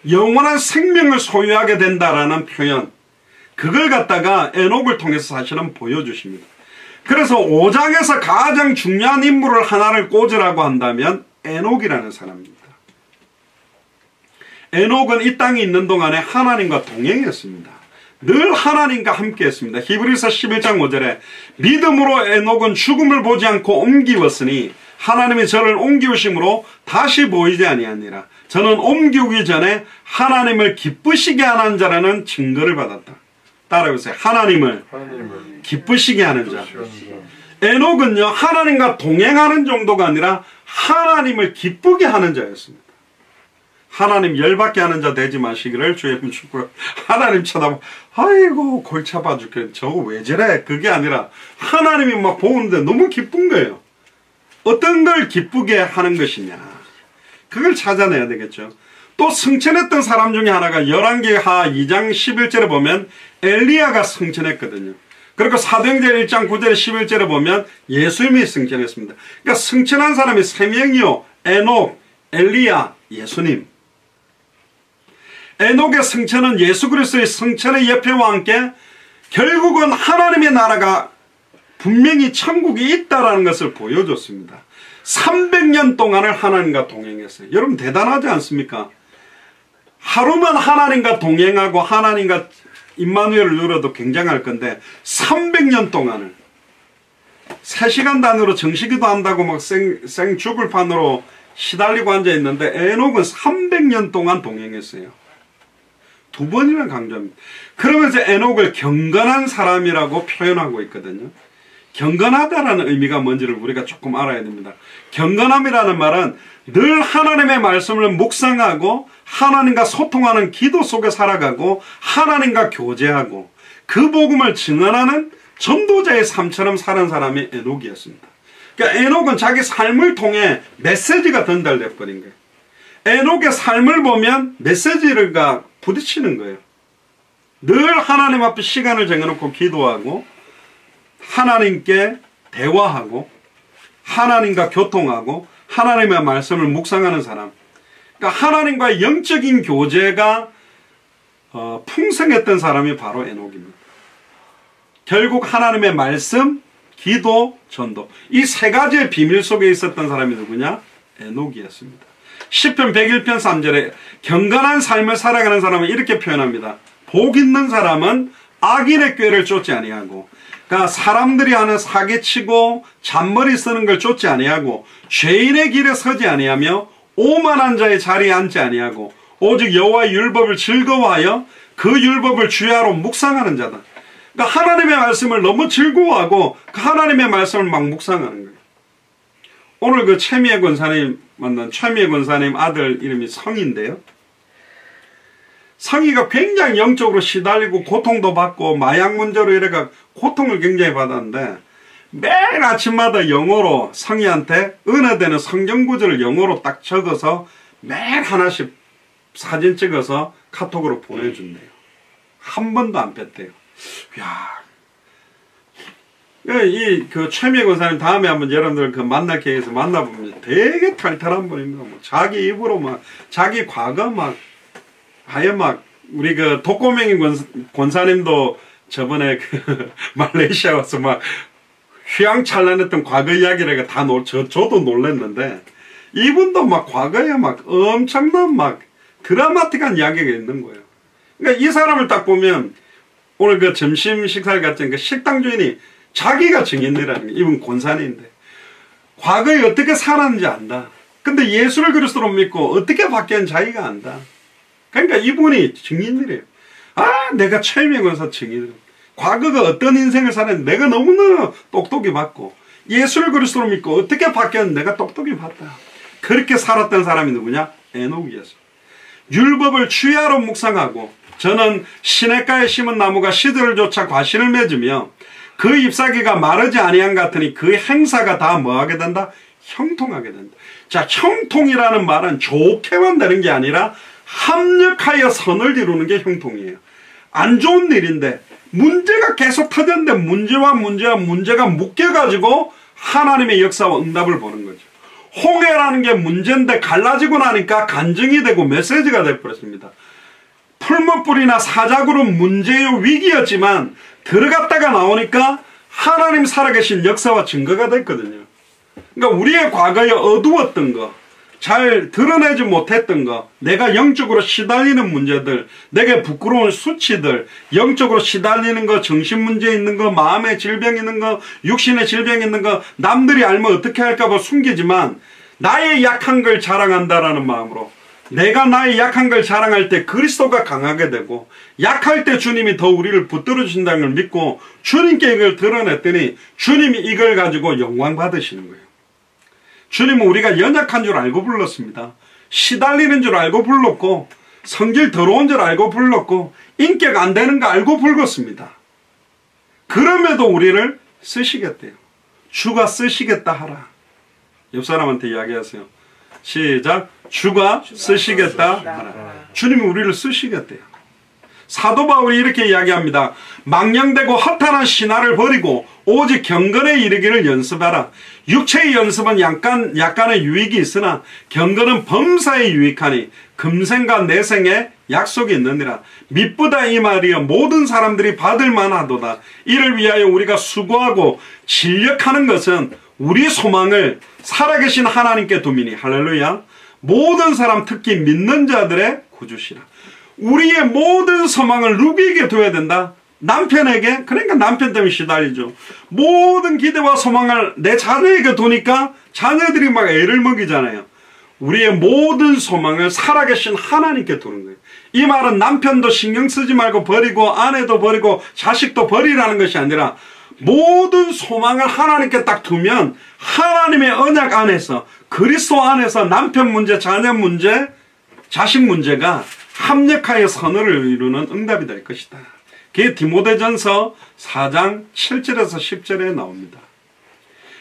영원한 생명을 소유하게 된다라는 표현, 그걸 갖다가 에녹을 통해서 사실은 보여주십니다. 그래서 5장에서 가장 중요한 인물을 하나를 꽂으라고 한다면 에녹이라는 사람입니다. 에녹은 이 땅에 있는 동안에 하나님과 동행했습니다. 늘 하나님과 함께 했습니다. 히브리서 11장 5절에 믿음으로 에녹은 죽음을 보지 않고 옮기었으니 하나님이 저를 옮기우심으로 다시 보이지 아니하니라. 저는 옮기우기 전에 하나님을 기쁘시게 하는 자라는 증거를 받았다. 따라해보세요. 하나님을 기쁘시게 하는 자. 에녹은요 하나님과 동행하는 정도가 아니라 하나님을 기쁘게 하는 자였습니다. 하나님 열받게 하는 자 되지 마시기를 주의 이름 축복합니다. 하나님 쳐다보고 아이고 골치 아파 죽겠네. 저거 왜 저래? 그게 아니라 하나님이 막 보는데 너무 기쁜 거예요. 어떤 걸 기쁘게 하는 것이냐. 그걸 찾아내야 되겠죠. 또 승천했던 사람 중에 하나가 열왕기하 2장 11절에 보면 엘리야가 승천했거든요. 그리고 사도행전 1장 9절에 11절에 보면 예수님이 승천했습니다. 그러니까 승천한 사람이 3명이요. 에녹, 엘리야, 예수님. 에녹의 승천은 예수 그리스도의 승천의 예표와 함께 결국은 하나님의 나라가 분명히 천국이 있다라는 것을 보여줬습니다. 300년 동안을 하나님과 동행했어요. 여러분 대단하지 않습니까? 하루만 하나님과 동행하고 하나님과 임마누엘을 누려도 굉장할 건데 300년 동안을 3시간 단위로 정식기도 한다고 막 생 죽을 판으로 시달리고 앉아있는데 에녹은 300년 동안 동행했어요. 2번이나 강조합니다. 그러면서 에녹을 경건한 사람이라고 표현하고 있거든요. 경건하다라는 의미가 뭔지를 우리가 조금 알아야 됩니다. 경건함이라는 말은 늘 하나님의 말씀을 묵상하고 하나님과 소통하는 기도 속에 살아가고 하나님과 교제하고 그 복음을 증언하는 전도자의 삶처럼 사는 사람이 에녹이었습니다. 그러니까 에녹은 자기 삶을 통해 메시지가 전달돼 버린 거예요. 에녹의 삶을 보면 메시지가 부딪히는 거예요. 늘 하나님 앞에 시간을 정해놓고 기도하고 하나님께 대화하고 하나님과 교통하고 하나님의 말씀을 묵상하는 사람. 그러니까 하나님과의 영적인 교제가 풍성했던 사람이 바로 에녹입니다. 결국 하나님의 말씀, 기도, 전도 이 3가지의 비밀 속에 있었던 사람이 누구냐? 에녹이었습니다. 시편 101편 3절에 경건한 삶을 살아가는 사람은 이렇게 표현합니다. 복 있는 사람은 악인의 꾀를 쫓지 아니하고, 그러니까 사람들이 하는 사기치고 잔머리 쓰는 걸 쫓지 아니하고 죄인의 길에 서지 아니하며 오만한 자의 자리에 앉지 아니하고 오직 여호와의 율법을 즐거워하여 그 율법을 주야로 묵상하는 자다. 그러니까 하나님의 말씀을 너무 즐거워하고 그 하나님의 말씀을 막 묵상하는 거예요. 오늘 그 최미애 권사님 만난 최미애 권사님 아들 이름이 성인데요. 성희가 굉장히 영적으로 시달리고 고통도 받고 마약 문제로 이래가 고통을 굉장히 받았는데 매일 아침마다 영어로 성희한테 은혜되는 성경 구절을 영어로 딱 적어서 매일 하나씩 사진 찍어서 카톡으로 보내준대요. 한 번도 안 뺐대요. 이야, 그 최미애 권사님 다음에 한번 여러분들 그 만날 기회에서 만나보면 되게 털털한 분입니다. 뭐 자기 입으로 막 자기 과거 막 하여 막 우리 그 독고명인 권사님도 저번에 그 말레이시아 와서 막 휘황찬란했던 과거 이야기를 다 저도 놀랐는데, 이분도 막 과거에 막 엄청난 막 드라마틱한 이야기가 있는 거예요. 그러니까 이 사람을 딱 보면, 오늘 그 점심 식사를 갔던 그 식당 주인이 자기가 증인이라는 게, 이분 권사님인데 과거에 어떻게 살았는지 안다. 근데 예수를 그리스도로 믿고 어떻게 바뀌었는지 자기가 안다. 그러니까 이분이 증인이래요. 아, 내가 최유명 권사 증인이래요. 과거가 어떤 인생을 살았는지 내가 너무나 똑똑히 봤고, 예수를 그리스도로 믿고 어떻게 바뀌었는지 내가 똑똑히 봤다. 그렇게 살았던 사람이 누구냐? 에녹이었어. 율법을 주야로 묵상하고, 저는 시냇가에 심은 나무가 시들을 쫓아 과실을 맺으며 그 잎사귀가 마르지 아니한 같으니 그 행사가 다 뭐하게 된다? 형통하게 된다. 자, 형통이라는 말은 좋게만 되는 게 아니라 합력하여 선을 이루는 게 형통이에요. 안 좋은 일인데 문제가 계속 터졌는데 문제가 묶여가지고 하나님의 역사와 응답을 보는 거죠. 홍해라는 게 문제인데 갈라지고 나니까 간증이 되고 메시지가 되어버렸습니다. 풀무불이나 사자굴은 문제요 위기였지만 들어갔다가 나오니까 하나님 살아계신 역사와 증거가 됐거든요. 그러니까 우리의 과거에 어두웠던 거, 잘 드러내지 못했던 거, 내가 영적으로 시달리는 문제들, 내게 부끄러운 수치들, 영적으로 시달리는 거, 정신문제 있는 거, 마음의 질병 있는 거, 육신의 질병 있는 거, 남들이 알면 어떻게 할까봐 숨기지만 나의 약한 걸 자랑한다라는 마음으로, 내가 나의 약한 걸 자랑할 때 그리스도가 강하게 되고, 약할 때 주님이 더 우리를 붙들어 주신다는 걸 믿고 주님께 이걸 드러냈더니 주님이 이걸 가지고 영광 받으시는 거예요. 주님은 우리가 연약한 줄 알고 불렀습니다. 시달리는 줄 알고 불렀고, 성질 더러운 줄 알고 불렀고, 인격 안 되는 거 알고 불렀습니다. 그럼에도 우리를 쓰시겠대요. 주가 쓰시겠다 하라. 옆 사람한테 이야기하세요. 시작. 주가 쓰시겠다 하라. 주님이 우리를 쓰시겠대요. 사도 바울이 이렇게 이야기합니다. 망령되고 허탄한 신화를 버리고 오직 경건에 이르기를 연습하라. 육체의 연습은 약간의 유익이 있으나 경건은 범사에 유익하니 금생과 내생에 약속이 있느니라. 미쁘다 이 말이여 모든 사람들이 받을 만하도다. 이를 위하여 우리가 수고하고 진력하는 것은 우리 소망을 살아계신 하나님께 두미니. 할렐루야. 모든 사람, 특히 믿는 자들의 구주시라. 우리의 모든 소망을 누구에게 둬야 된다? 남편에게. 그러니까 남편 때문에 시달리죠. 모든 기대와 소망을 내 자녀에게 두니까 자녀들이 막 애를 먹이잖아요. 우리의 모든 소망을 살아계신 하나님께 두는 거예요. 이 말은 남편도 신경 쓰지 말고 버리고 아내도 버리고 자식도 버리라는 것이 아니라 모든 소망을 하나님께 딱 두면 하나님의 언약 안에서, 그리스도 안에서 남편 문제, 자녀 문제, 자식 문제가 합력하여 선을 이루는 응답이 될 것이다. 그게 디모데전서 4장 7절에서 10절에 나옵니다.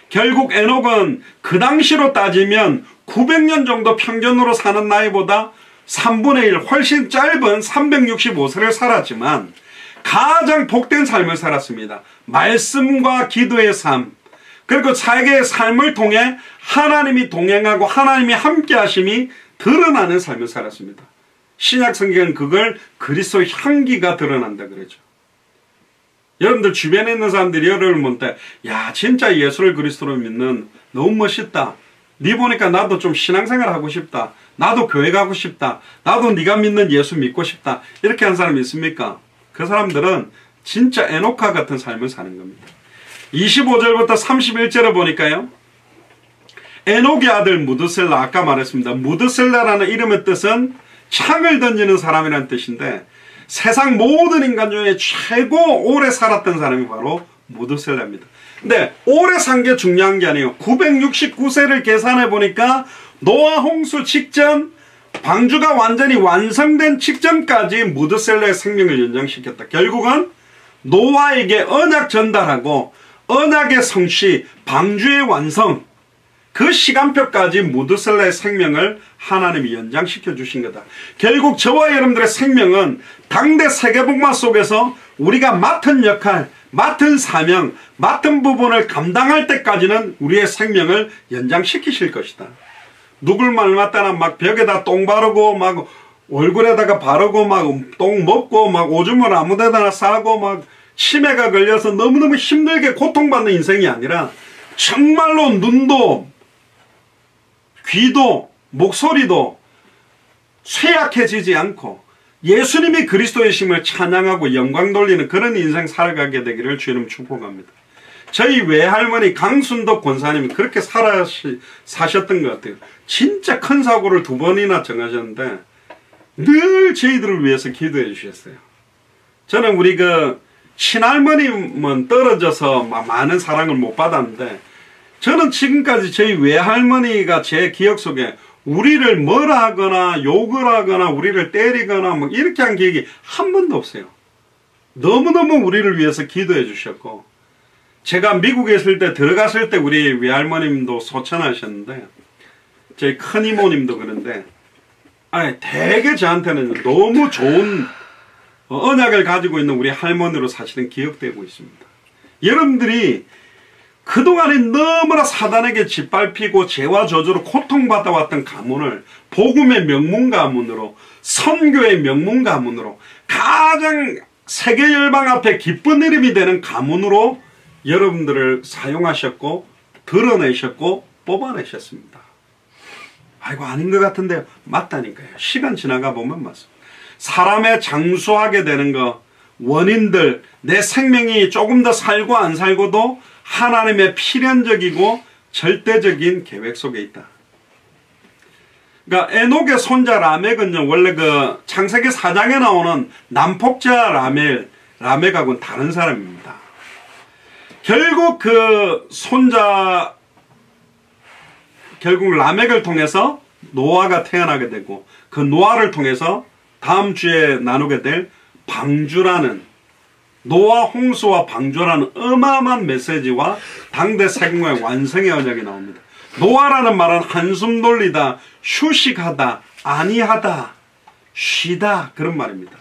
결국 에녹은 그 당시로 따지면 900년 정도 평균으로 사는 나이보다 3분의 1 훨씬 짧은 365세를 살았지만 가장 복된 삶을 살았습니다. 말씀과 기도의 삶, 그리고 자기의 삶을 통해 하나님이 동행하고 하나님이 함께 하심이 드러나는 삶을 살았습니다. 신약 성경은 그걸 그리스도의 향기가 드러난다 그러죠. 여러분들 주변에 있는 사람들이 여러분을 볼 때, 야, 진짜 예수를 그리스도로 믿는, 너무 멋있다. 네 보니까 나도 좀 신앙생활 하고 싶다. 나도 교회 가고 싶다. 나도 네가 믿는 예수 믿고 싶다. 이렇게 한 사람이 있습니까? 그 사람들은 진짜 에녹과 같은 삶을 사는 겁니다. 25절부터 31절에 보니까요, 에녹의 아들 무드셀라, 아까 말했습니다. 무드셀라라는 이름의 뜻은 창을 던지는 사람이라는 뜻인데, 세상 모든 인간 중에 최고 오래 살았던 사람이 바로 무드셀라입니다. 근데 오래 산 게 중요한 게 아니에요. 969세를 계산해 보니까 노아 홍수 직전, 방주가 완전히 완성된 직전까지 무드셀라의 생명을 연장시켰다. 결국은 노아에게 언약 전달하고 언약의 성취, 방주의 완성, 그 시간표까지 무드셀라의 생명을 하나님이 연장시켜 주신 거다. 결국 저와 여러분들의 생명은 당대 세계복음화 속에서 우리가 맡은 역할, 맡은 사명, 맡은 부분을 감당할 때까지는 우리의 생명을 연장시키실 것이다. 누굴 말마따나 막 벽에다 똥 바르고 막 얼굴에다가 바르고 막 똥 먹고 막 오줌을 아무데나 싸고 막 치매가 걸려서 너무너무 힘들게 고통받는 인생이 아니라 정말로 눈도 귀도 목소리도 쇠약해지지 않고 예수님이 그리스도의 심을 찬양하고 영광 돌리는 그런 인생 살아가게 되기를 주님 축복합니다. 저희 외할머니 강순덕 권사님이 그렇게 사셨던 것 같아요. 진짜 큰 사고를 2번이나 정하셨는데 늘 저희들을 위해서 기도해 주셨어요. 저는 우리 그 친할머님은 떨어져서 많은 사랑을 못 받았는데 저는 지금까지 저희 외할머니가 제 기억 속에 우리를 뭐라 하거나 욕을 하거나 우리를 때리거나 뭐 이렇게 한 기억이 한 번도 없어요. 너무너무 우리를 위해서 기도해 주셨고, 제가 미국에 있을 때 들어갔을 때 우리 외할머님도 소천하셨는데 저희 큰 이모님도 그런데 되게 저한테는 너무 좋은 언약을 가지고 있는 우리 할머니로 사실은 기억되고 있습니다. 여러분들이 그동안에 너무나 사단에게 짓밟히고 죄와 저주로 고통받아왔던 가문을 복음의 명문 가문으로, 선교의 명문 가문으로, 가장 세계 열방 앞에 기쁜 이름이 되는 가문으로 여러분들을 사용하셨고 드러내셨고 뽑아내셨습니다. 아이고 아닌 것 같은데요. 맞다니까요. 시간 지나가 보면 맞습니다. 사람의 장수하게 되는 거, 원인들, 내 생명이 조금 더 살고 안 살고도 하나님의 필연적이고 절대적인 계획 속에 있다. 그러니까 에녹의 손자 라멕은요, 원래 그 창세기 4장에 나오는 남폭자 라멕하고는 다른 사람입니다. 결국 그 손자, 결국 라멕을 통해서 노아가 태어나게 되고, 그 노아를 통해서 다음 주에 나누게 될 방주라는, 노아 홍수와 방주라는 어마어마한 메시지와 당대 세공의 완성의 언약이 나옵니다. 노아라는 말은 한숨 돌리다, 휴식하다, 안위하다, 쉬다, 그런 말입니다.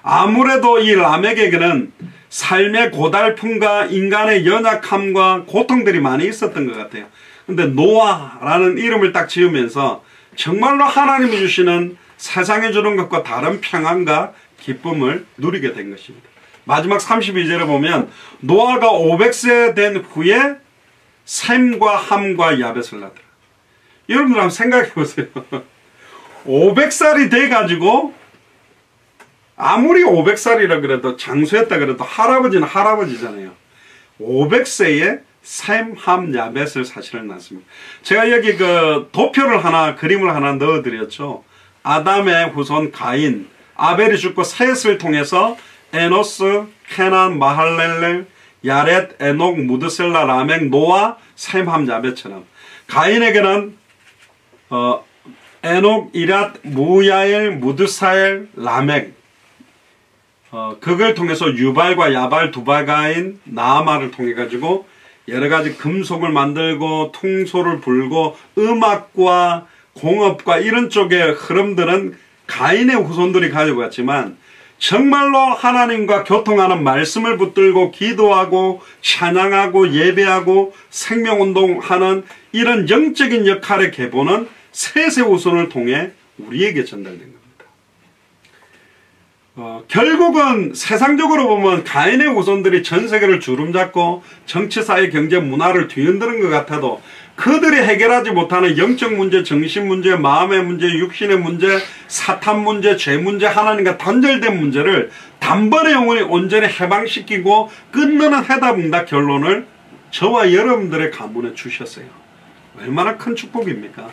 아무래도 이 라멕에게는 삶의 고달픔과 인간의 연약함과 고통들이 많이 있었던 것 같아요. 근데 노아라는 이름을 딱 지으면서 정말로 하나님이 주시는 세상에 주는 것과 다른 평안과 기쁨을 누리게 된 것입니다. 마지막 32절에 보면 노아가 500세 된 후에 셈과 함과 야벳을 낳더라. 여러분들 한번 생각해 보세요. 500살이 돼가지고, 아무리 500살이라 그래도 장수했다 그래도 할아버지는 할아버지잖아요. 500세에 셈, 함, 야벳을 사실은 낳습니다. 제가 여기 그 도표를 하나, 그림을 하나 넣어드렸죠. 아담의 후손 가인, 아벨이 죽고 셋을 통해서 에노스, 케난, 마할렐렐, 야렛, 에녹, 무드셀라, 라멕, 노아, 셈, 함, 야벳처럼 가인에게는 에녹, 이랏, 무야엘, 무드사엘, 라멕, 그걸 통해서 유발과 야발, 두발가인, 나아마를 통해 가지고 여러가지 금속을 만들고 퉁소를 불고 음악과 공업과 이런 쪽의 흐름들은 가인의 후손들이 가지고 갔지만, 정말로 하나님과 교통하는 말씀을 붙들고 기도하고 찬양하고 예배하고 생명운동하는 이런 영적인 역할의 계보는 셋의 후손을 통해 우리에게 전달된 겁니다. 결국은 세상적으로 보면 가인의 후손들이 전 세계를 주름잡고 정치, 사회, 경제, 문화를 뒤흔드는 것 같아도 그들이 해결하지 못하는 영적 문제, 정신 문제, 마음의 문제, 육신의 문제, 사탄 문제, 죄 문제, 하나님과 단절된 문제를 단번에 영원히 온전히 해방시키고 끝내는 해답응답 결론을 저와 여러분들의 가문에 주셨어요. 얼마나 큰 축복입니까?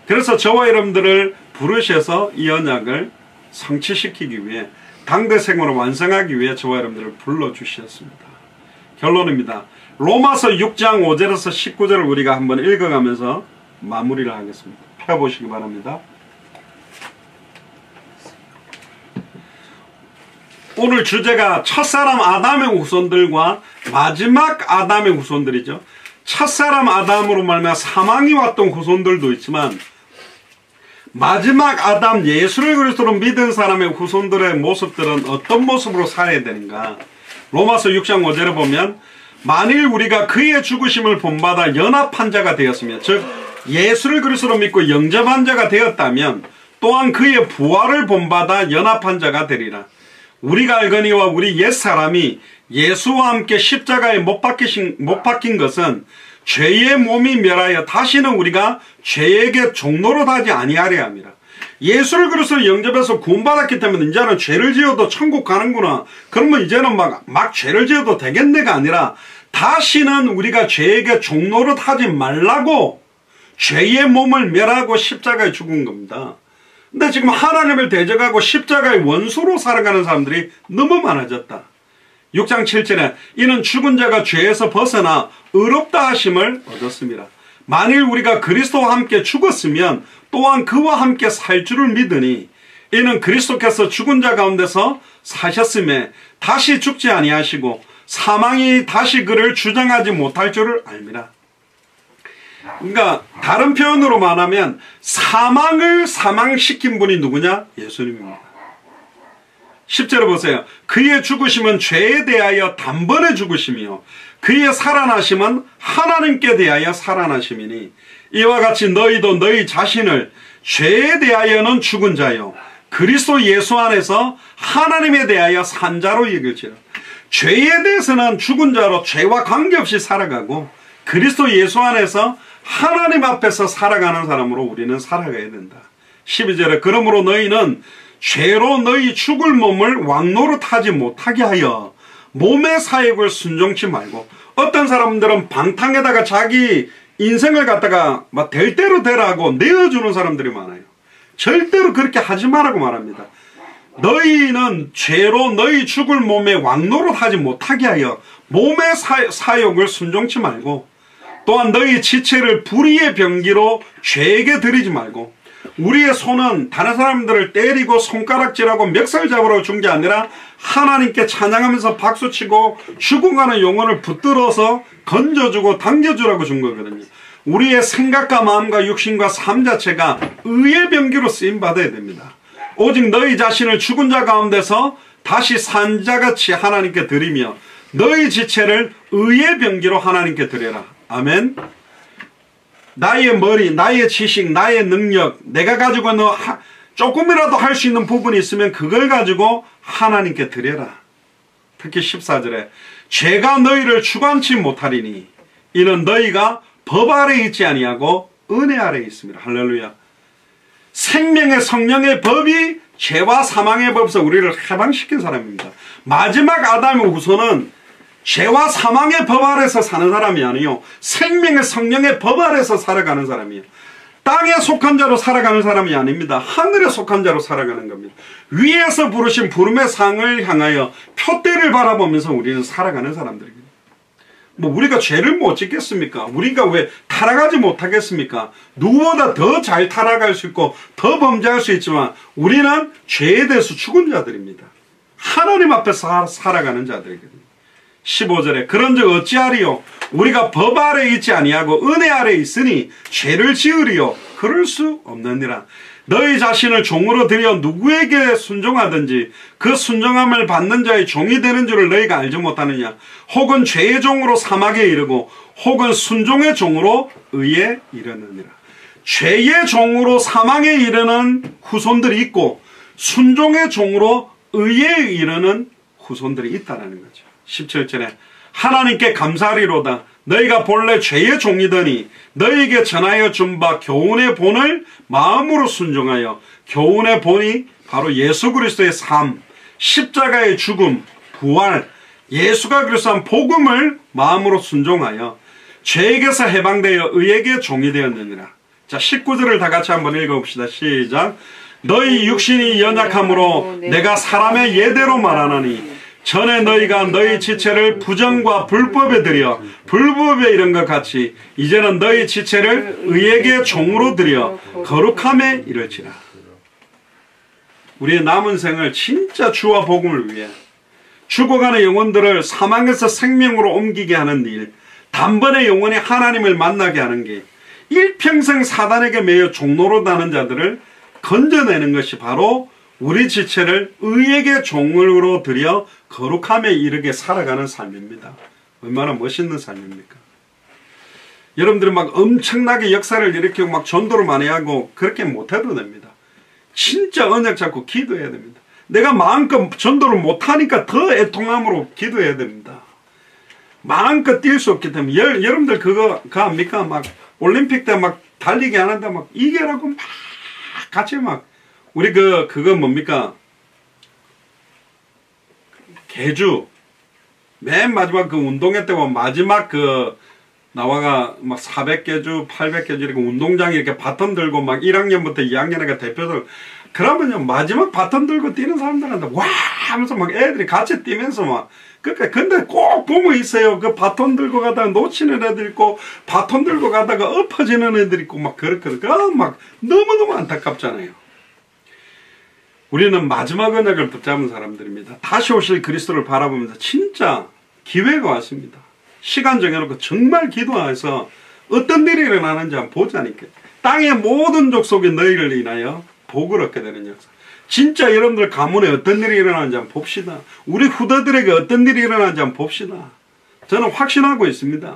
그래서 저와 여러분들을 부르셔서 이 언약을 성취시키기 위해, 당대 생활을 완성하기 위해 저와 여러분들을 불러주셨습니다. 결론입니다. 로마서 6장 5절에서 19절을 우리가 한번 읽어가면서 마무리를 하겠습니다. 펴보시기 바랍니다. 오늘 주제가 첫사람 아담의 후손들과 마지막 아담의 후손들이죠. 첫사람 아담으로 말미암아 사망이 왔던 후손들도 있지만, 마지막 아담 예수를 그리스도로 믿은 사람의 후손들의 모습들은 어떤 모습으로 살아야 되는가. 로마서 6장 5절에 보면, 만일 우리가 그의 죽으심을 본받아 연합한 자가 되었으면, 즉 예수를 그리스도로 믿고 영접한 자가 되었다면 또한 그의 부활을 본받아 연합한 자가 되리라. 우리가 알거니와 우리 옛사람이 예수와 함께 십자가에 못 박힌 것은 죄의 몸이 멸하여 다시는 우리가 죄에게 종노릇 하지 아니하려 함이라. 예수를 그리스도로 영접해서 구원받았기 때문에 이제는 죄를 지어도 천국 가는구나. 그러면 이제는 막 죄를 지어도 되겠네가 아니라 다시는 우리가 죄에게 종노릇 하지 말라고 죄의 몸을 멸하고 십자가에 죽은 겁니다. 근데 지금 하나님을 대적하고 십자가의 원수로 살아가는 사람들이 너무 많아졌다. 6장 7절에 이는 죽은 자가 죄에서 벗어나 의롭다 하심을 얻었습니다. 만일 우리가 그리스도와 함께 죽었으면 또한 그와 함께 살 줄을 믿으니 이는 그리스도께서 죽은 자 가운데서 사셨음에 다시 죽지 아니하시고 사망이 다시 그를 주장하지 못할 줄을 알미라. 그러니까 다른 표현으로 말하면 사망을 사망시킨 분이 누구냐? 예수님입니다. 10절을 보세요. 그의 죽으심은 죄에 대하여 단번에 죽으심이요 그의 살아나심은 하나님께 대하여 살아나심이니 이와 같이 너희도 너희 자신을 죄에 대하여는 죽은 자요 그리스도 예수 안에서 하나님에 대하여 산 자로 여길지라. 죄에 대해서는 죽은 자로 죄와 관계없이 살아가고 그리스도 예수 안에서 하나님 앞에서 살아가는 사람으로 우리는 살아가야 된다. 12절에 그러므로 너희는 죄로 너희 죽을 몸을 왕노릇하지 못하게 하여 몸의 사역을 순종치 말고, 어떤 사람들은 방탕에다가 자기 인생을 갖다가 막 될 대로 되라고 내어주는 사람들이 많아요. 절대로 그렇게 하지 말라고 말합니다. 너희는 죄로 너희 죽을 몸에 왕노릇하지 못하게 하여 몸의 사욕을 순종치 말고, 또한 너희 지체를 불의의 병기로 죄에게 드리지 말고, 우리의 손은 다른 사람들을 때리고 손가락질하고 멱살 잡으러 준 게 아니라 하나님께 찬양하면서 박수치고 죽어가는 영혼을 붙들어서 건져주고 당겨주라고 준 거거든요. 우리의 생각과 마음과 육신과 삶 자체가 의의 병기로 쓰임받아야 됩니다. 오직 너희 자신을 죽은 자 가운데서 다시 산 자같이 하나님께 드리며 너희 지체를 의의 병기로 하나님께 드려라. 아멘. 나의 머리, 나의 지식, 나의 능력, 내가 가지고 있는 조금이라도 할 수 있는 부분이 있으면 그걸 가지고 하나님께 드려라. 특히 14절에 죄가 너희를 주관치 못하리니 이는 너희가 법 아래 있지 아니하고 은혜 아래 있습니다. 할렐루야. 생명의 성령의 법이 죄와 사망의 법에서 우리를 해방시킨 사람입니다. 마지막 아담의 후손은 죄와 사망의 법 아래서 사는 사람이 아니요, 생명의 성령의 법 아래서 살아가는 사람이에요. 땅에 속한 자로 살아가는 사람이 아닙니다. 하늘에 속한 자로 살아가는 겁니다. 위에서 부르신 부름의 상을 향하여 표대를 바라보면서 우리는 살아가는 사람들입니다. 뭐 우리가 죄를 못 짓겠습니까? 우리가 왜 타락하지 못하겠습니까? 누구보다 더 잘 타락할 수 있고 더 범죄할 수 있지만 우리는 죄에 대해서 죽은 자들입니다. 하나님 앞에서 살아가는 자들이거든요. 15절에 그런즉 어찌하리요? 우리가 법 아래 있지 아니하고 은혜 아래 있으니 죄를 지으리요? 그럴 수 없느니라. 너희 자신을 종으로 들여 누구에게 순종하든지 그 순종함을 받는 자의 종이 되는 줄을 너희가 알지 못하느냐? 혹은 죄의 종으로 사막에 이르고 혹은 순종의 종으로 의에 이르느니라. 죄의 종으로 사망에 이르는 후손들이 있고 순종의 종으로 의에 이르는 후손들이 있다는 거죠. 17절에 하나님께 감사하리로다. 너희가 본래 죄의 종이더니 너희에게 전하여 준 바 교훈의 본을 마음으로 순종하여, 교훈의 본이 바로 예수 그리스도의 삶, 십자가의 죽음, 부활, 예수가 그리스도한 복음을 마음으로 순종하여 죄에게서 해방되어 의에게 종이 되었느니라. 자, 19절을 다 같이 한번 읽어봅시다. 시작. 너희 육신이 연약함으로 내가 사람의 예대로 말하나니 전에 너희가 너희 지체를 부정과 불법에 들여 불법에 이른 것 같이 이제는 너희 지체를 의에게 종으로 들여 거룩함에 이를지라. 우리의 남은 생을 진짜 주와 복음을 위해 죽어가는 영혼들을 사망에서 생명으로 옮기게 하는 일, 단번에 영혼이 하나님을 만나게 하는 게, 일평생 사단에게 매여 종로로 다는 자들을 건져내는 것이 바로 우리 지체를 의에게 종으로 들여 거룩함에 이르게 살아가는 삶입니다. 얼마나 멋있는 삶입니까? 여러분들이 막 엄청나게 역사를 일으키고 막 전도를 많이 하고 그렇게 못해도 됩니다. 진짜 언약 잡고 기도해야 됩니다. 내가 마음껏 전도를 못하니까 더 애통함으로 기도해야 됩니다. 마음껏 뛸 수 없기 때문에. 여러분들 그거 압니까? 막 올림픽 때 막 달리기 하는데 막 이겨라고 막 같이 막 우리 그거 뭡니까? 개주 맨 마지막 그 운동회 때 마지막 그 나와가 막 400개주 800개주 이렇게 운동장에 이렇게 바톤 들고 막 1학년부터 2학년에 대표들 그러면요 마지막 바톤 들고 뛰는 사람들한테 와 하면서 막 애들이 같이 뛰면서 막 그러니까 근데 꼭 보면 있어요. 그 바톤 들고 가다가 놓치는 애들 있고 바톤 들고 가다가 엎어지는 애들 있고 막 그렇게 막 너무너무 안타깝잖아요. 우리는 마지막 언약을 붙잡은 사람들입니다. 다시 오실 그리스도를 바라보면서 진짜 기회가 왔습니다. 시간 정해놓고 정말 기도해서 어떤 일이 일어나는지 한번 보자니까. 땅의 모든 족속이 너희를 인하여 복을 얻게 되는 역사. 진짜 여러분들 가문에 어떤 일이 일어나는지 한번 봅시다. 우리 후대들에게 어떤 일이 일어나는지 한번 봅시다. 저는 확신하고 있습니다.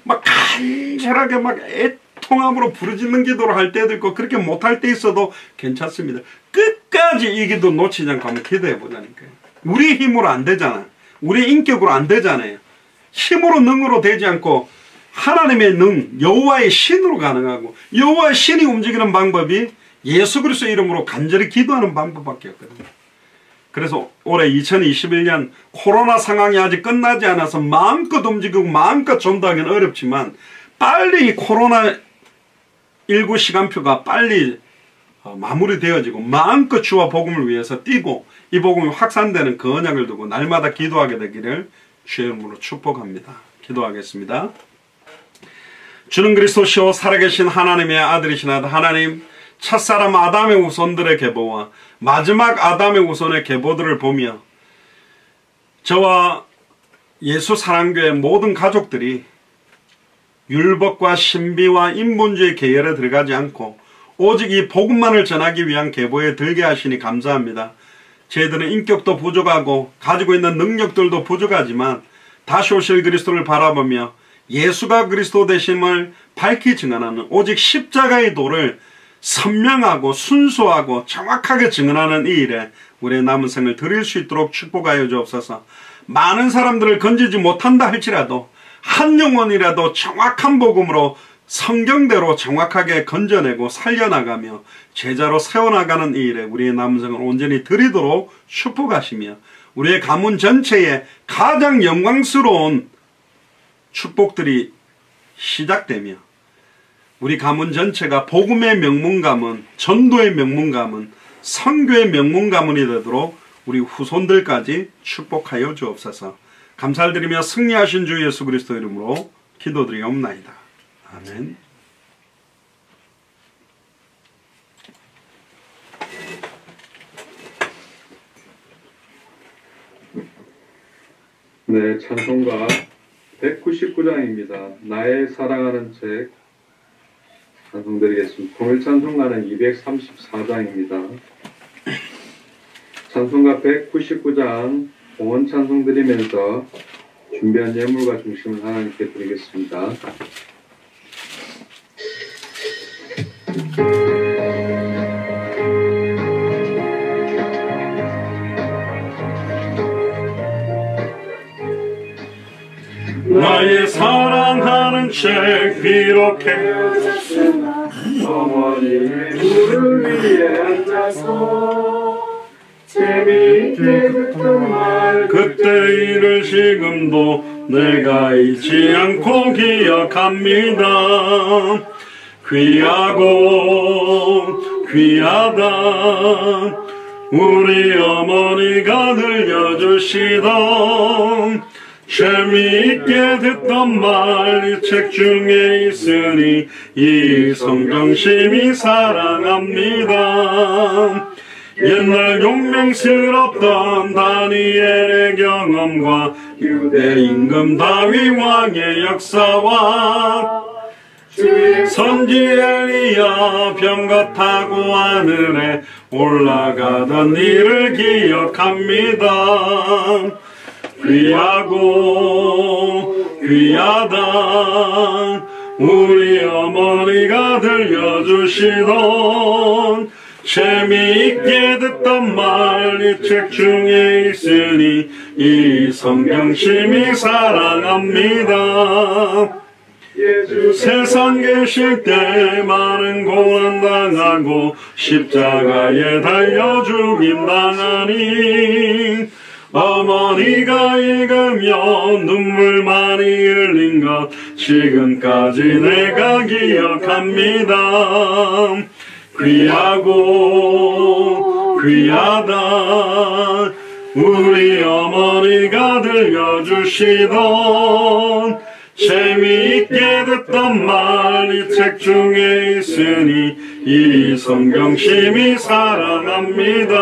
막 간절하게 막 애통함으로 부르짖는 기도를 할 때도 있고 그렇게 못할 때 있어도 괜찮습니다. 끝까지 이 기도 놓치지 않고 한번 기도해 보자니까요. 우리 힘으로 안 되잖아. 우리 인격으로 안 되잖아요. 힘으로 능으로 되지 않고 하나님의 능, 여호와의 신으로 가능하고 여호와의 신이 움직이는 방법이 예수 그리스도 이름으로 간절히 기도하는 방법밖에 없거든요. 그래서 올해 2021년 코로나 상황이 아직 끝나지 않아서 마음껏 움직이고 마음껏 전도하기는 어렵지만 빨리 이 코로나19 시간표가 빨리 마무리되어지고 마음껏 주와 복음을 위해서 뛰고 이 복음이 확산되는 그 언약을 두고 날마다 기도하게 되기를 주의 이름으로 축복합니다. 기도하겠습니다. 주는 그리스도시요 살아계신 하나님의 아들이시나 하나님 첫사람 아담의 후손들의 계보와 마지막 아담의 후손의 계보들을 보며 저와 예수 사랑교회 모든 가족들이 율법과 신비와 인본주의 계열에 들어가지 않고 오직 이 복음만을 전하기 위한 계보에 들게 하시니 감사합니다. 저희들은 인격도 부족하고 가지고 있는 능력들도 부족하지만 다시 오실 그리스도를 바라보며 예수가 그리스도 되심을 밝히 증언하는 오직 십자가의 도를 선명하고 순수하고 정확하게 증언하는 이 일에 우리의 남은 생을 드릴 수 있도록 축복하여 주옵소서. 많은 사람들을 건지지 못한다 할지라도 한 영혼이라도 정확한 복음으로 성경대로 정확하게 건져내고 살려나가며 제자로 세워나가는 이 일에 우리의 남은 생을 온전히 드리도록 축복하시며 우리의 가문 전체에 가장 영광스러운 축복들이 시작되며 우리 가문 전체가 복음의 명문 가문, 전도의 명문 가문, 선교의 명문 가문이 되도록 우리 후손들까지 축복하여 주옵소서. 감사를 드리며 승리하신 주 예수 그리스도 이름으로 기도드리옵나이다. 아멘. 네, 찬송가 199장입니다. 나의 사랑하는 책 찬송드리겠습니다. 통일 찬송가는 234장입니다. 찬송가 199장 봉헌 찬송 드리면서 준비한 예물과 중심을 하나님께 드리겠습니다. 나의 사랑하는 책 비록 헤어졌으나 어머니의 무릎 위에 앉아서 재미있게 듣던 말 그때 일을 지금도 내가 잊지 않고 기억합니다. 귀하고 귀하다 우리 어머니가 들려주시던 재미있게 듣던 말 이 책 중에 있으니 이 성경심이 사랑합니다. 옛날 용맹스럽던 다니엘의 경험과 유대 임금 다윗 왕의 역사와 선지 엘리야 병거 타고 하늘에 올라가던 일을 기억합니다. 귀하고 귀하다 우리 어머니가 들려주시던 재미있게 듣던 말 이 책 중에 있으니 이 성경 심히 사랑합니다. 세상 계실 때 많은 고난 당하고 십자가에 달려 죽임 당하니 어머니가 읽으며 눈물 많이 흘린 것 지금까지 내가 기억합니다. 귀하고 귀하다 우리 어머니가 들려주시던 재미있게 듣던 말 이 책 중에 있으니 이 성경 심히 사랑합니다.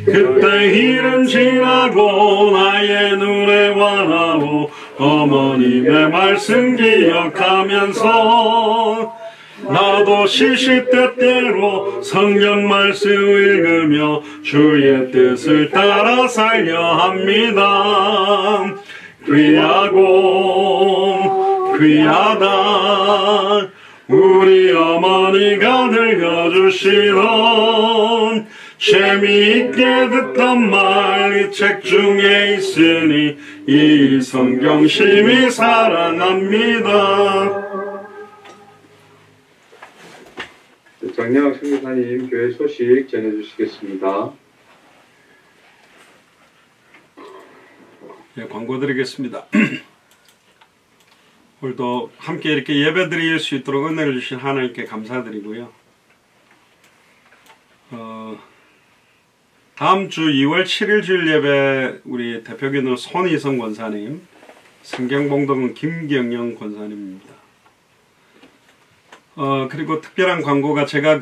그때 일은 지나고 나의 눈에 환하고 어머님의 말씀 기억하면서 나도 시시때때로 성경 말씀 읽으며 주의 뜻을 따라 살려 합니다. 귀하고 귀하다 우리 어머니가 들려주시던 재미있게 듣던 말 이 책 중에 있으니 이 성경 심히 사랑합니다. 장려학 선교사님 교회 소식 전해주시겠습니다. 예, 광고 드리겠습니다. 오늘도 함께 이렇게 예배 드릴 수 있도록 은혜를 주신 하나님께 감사드리고요. 다음 주 2월 7일 주일 예배 우리 대표기는 손희성 권사님, 성경봉동은 김경영 권사님입니다. 그리고 특별한 광고가 제가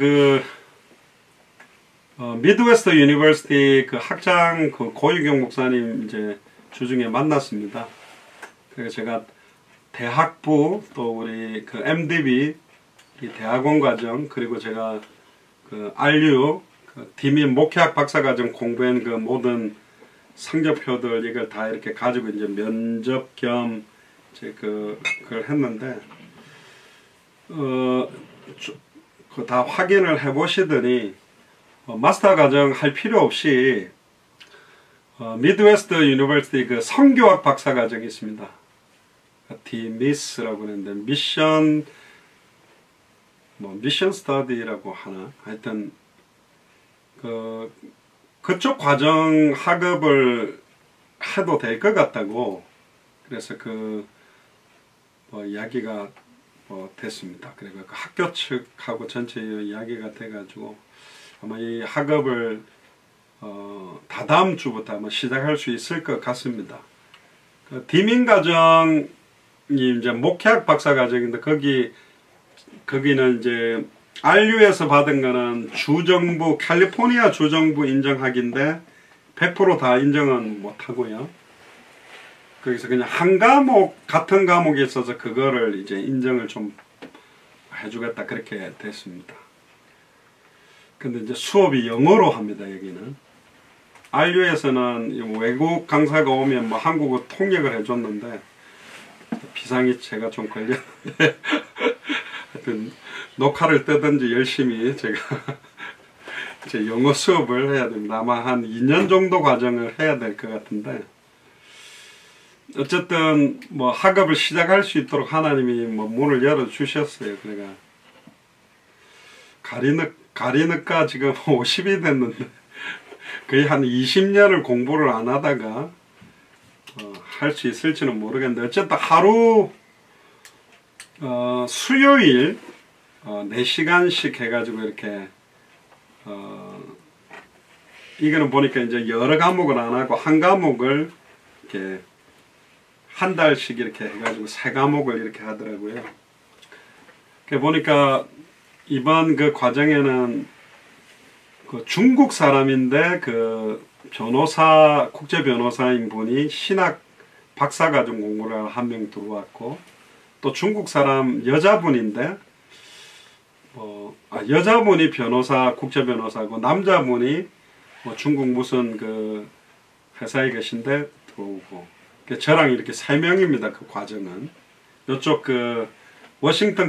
미드웨스트 유니버시티 학장 고유경 목사님 이제 주중에 만났습니다. 그래서 제가 대학부 또 우리 MDB 이 대학원 과정 그리고 제가 RU 디민 목회학 박사과정 공부한 모든 성적표들 이걸 다 이렇게 가지고 이제 면접 겸 이제 그걸 했는데 다 확인을 해 보시더니 마스터 과정 할 필요 없이 미드웨스트 유니버시티 성교학 박사 과정이 있습니다. 디미스라고 하는데 미션 스터디라고 하나 하여튼 그쪽 과정 학업을 해도 될 것 같다고 그래서 이야기가 됐습니다. 그리고 학교 측하고 전체 이야기가 돼가지고 아마 이 학업을 다다음 주부터 아마 시작할 수 있을 것 같습니다. 디민 과정이 이제 목회학 박사 과정인데 거기는 이제 RU에서 받은 거는 주정부 캘리포니아 주정부 인정학인데 100% 다 인정은 못하고요. 거기서 그냥 한 과목 같은 과목에 있어서 그거를 이제 인정을 좀 해주겠다 그렇게 됐습니다. 근데 이제 수업이 영어로 합니다. 여기는 RU에서는 외국 강사가 오면 한국어 통역을 해줬는데 비상이 제가 좀 걸렸는데 하여튼 녹화를 뜨든지 열심히 제가 이제 영어 수업을 해야 됩니다. 아마 한 2년 정도 과정을 해야 될 것 같은데 어쨌든 학업을 시작할 수 있도록 하나님이 문을 열어 주셨어요. 그러니까 가리니까 지금 50이 됐는데 거의 한 20년을 공부를 안 하다가 할 수 있을지는 모르겠는데 어쨌든 하루 수요일 4시간씩 해가지고 이렇게 이거는 보니까 이제 여러 과목을 안 하고 한 과목을 이렇게 한 달씩 이렇게 해가지고 3과목을 이렇게 하더라고요. 보니까 이번 과정에는 중국 사람인데 국제 변호사인 분이 신학 박사과정 공부를 한 명 들어왔고 또 중국 사람 여자분인데 여자분이 국제 변호사고 남자분이 중국 무슨 회사에 계신데 들어오고. 저랑 이렇게 3명입니다. 그 과정은. 요쪽 그 워싱턴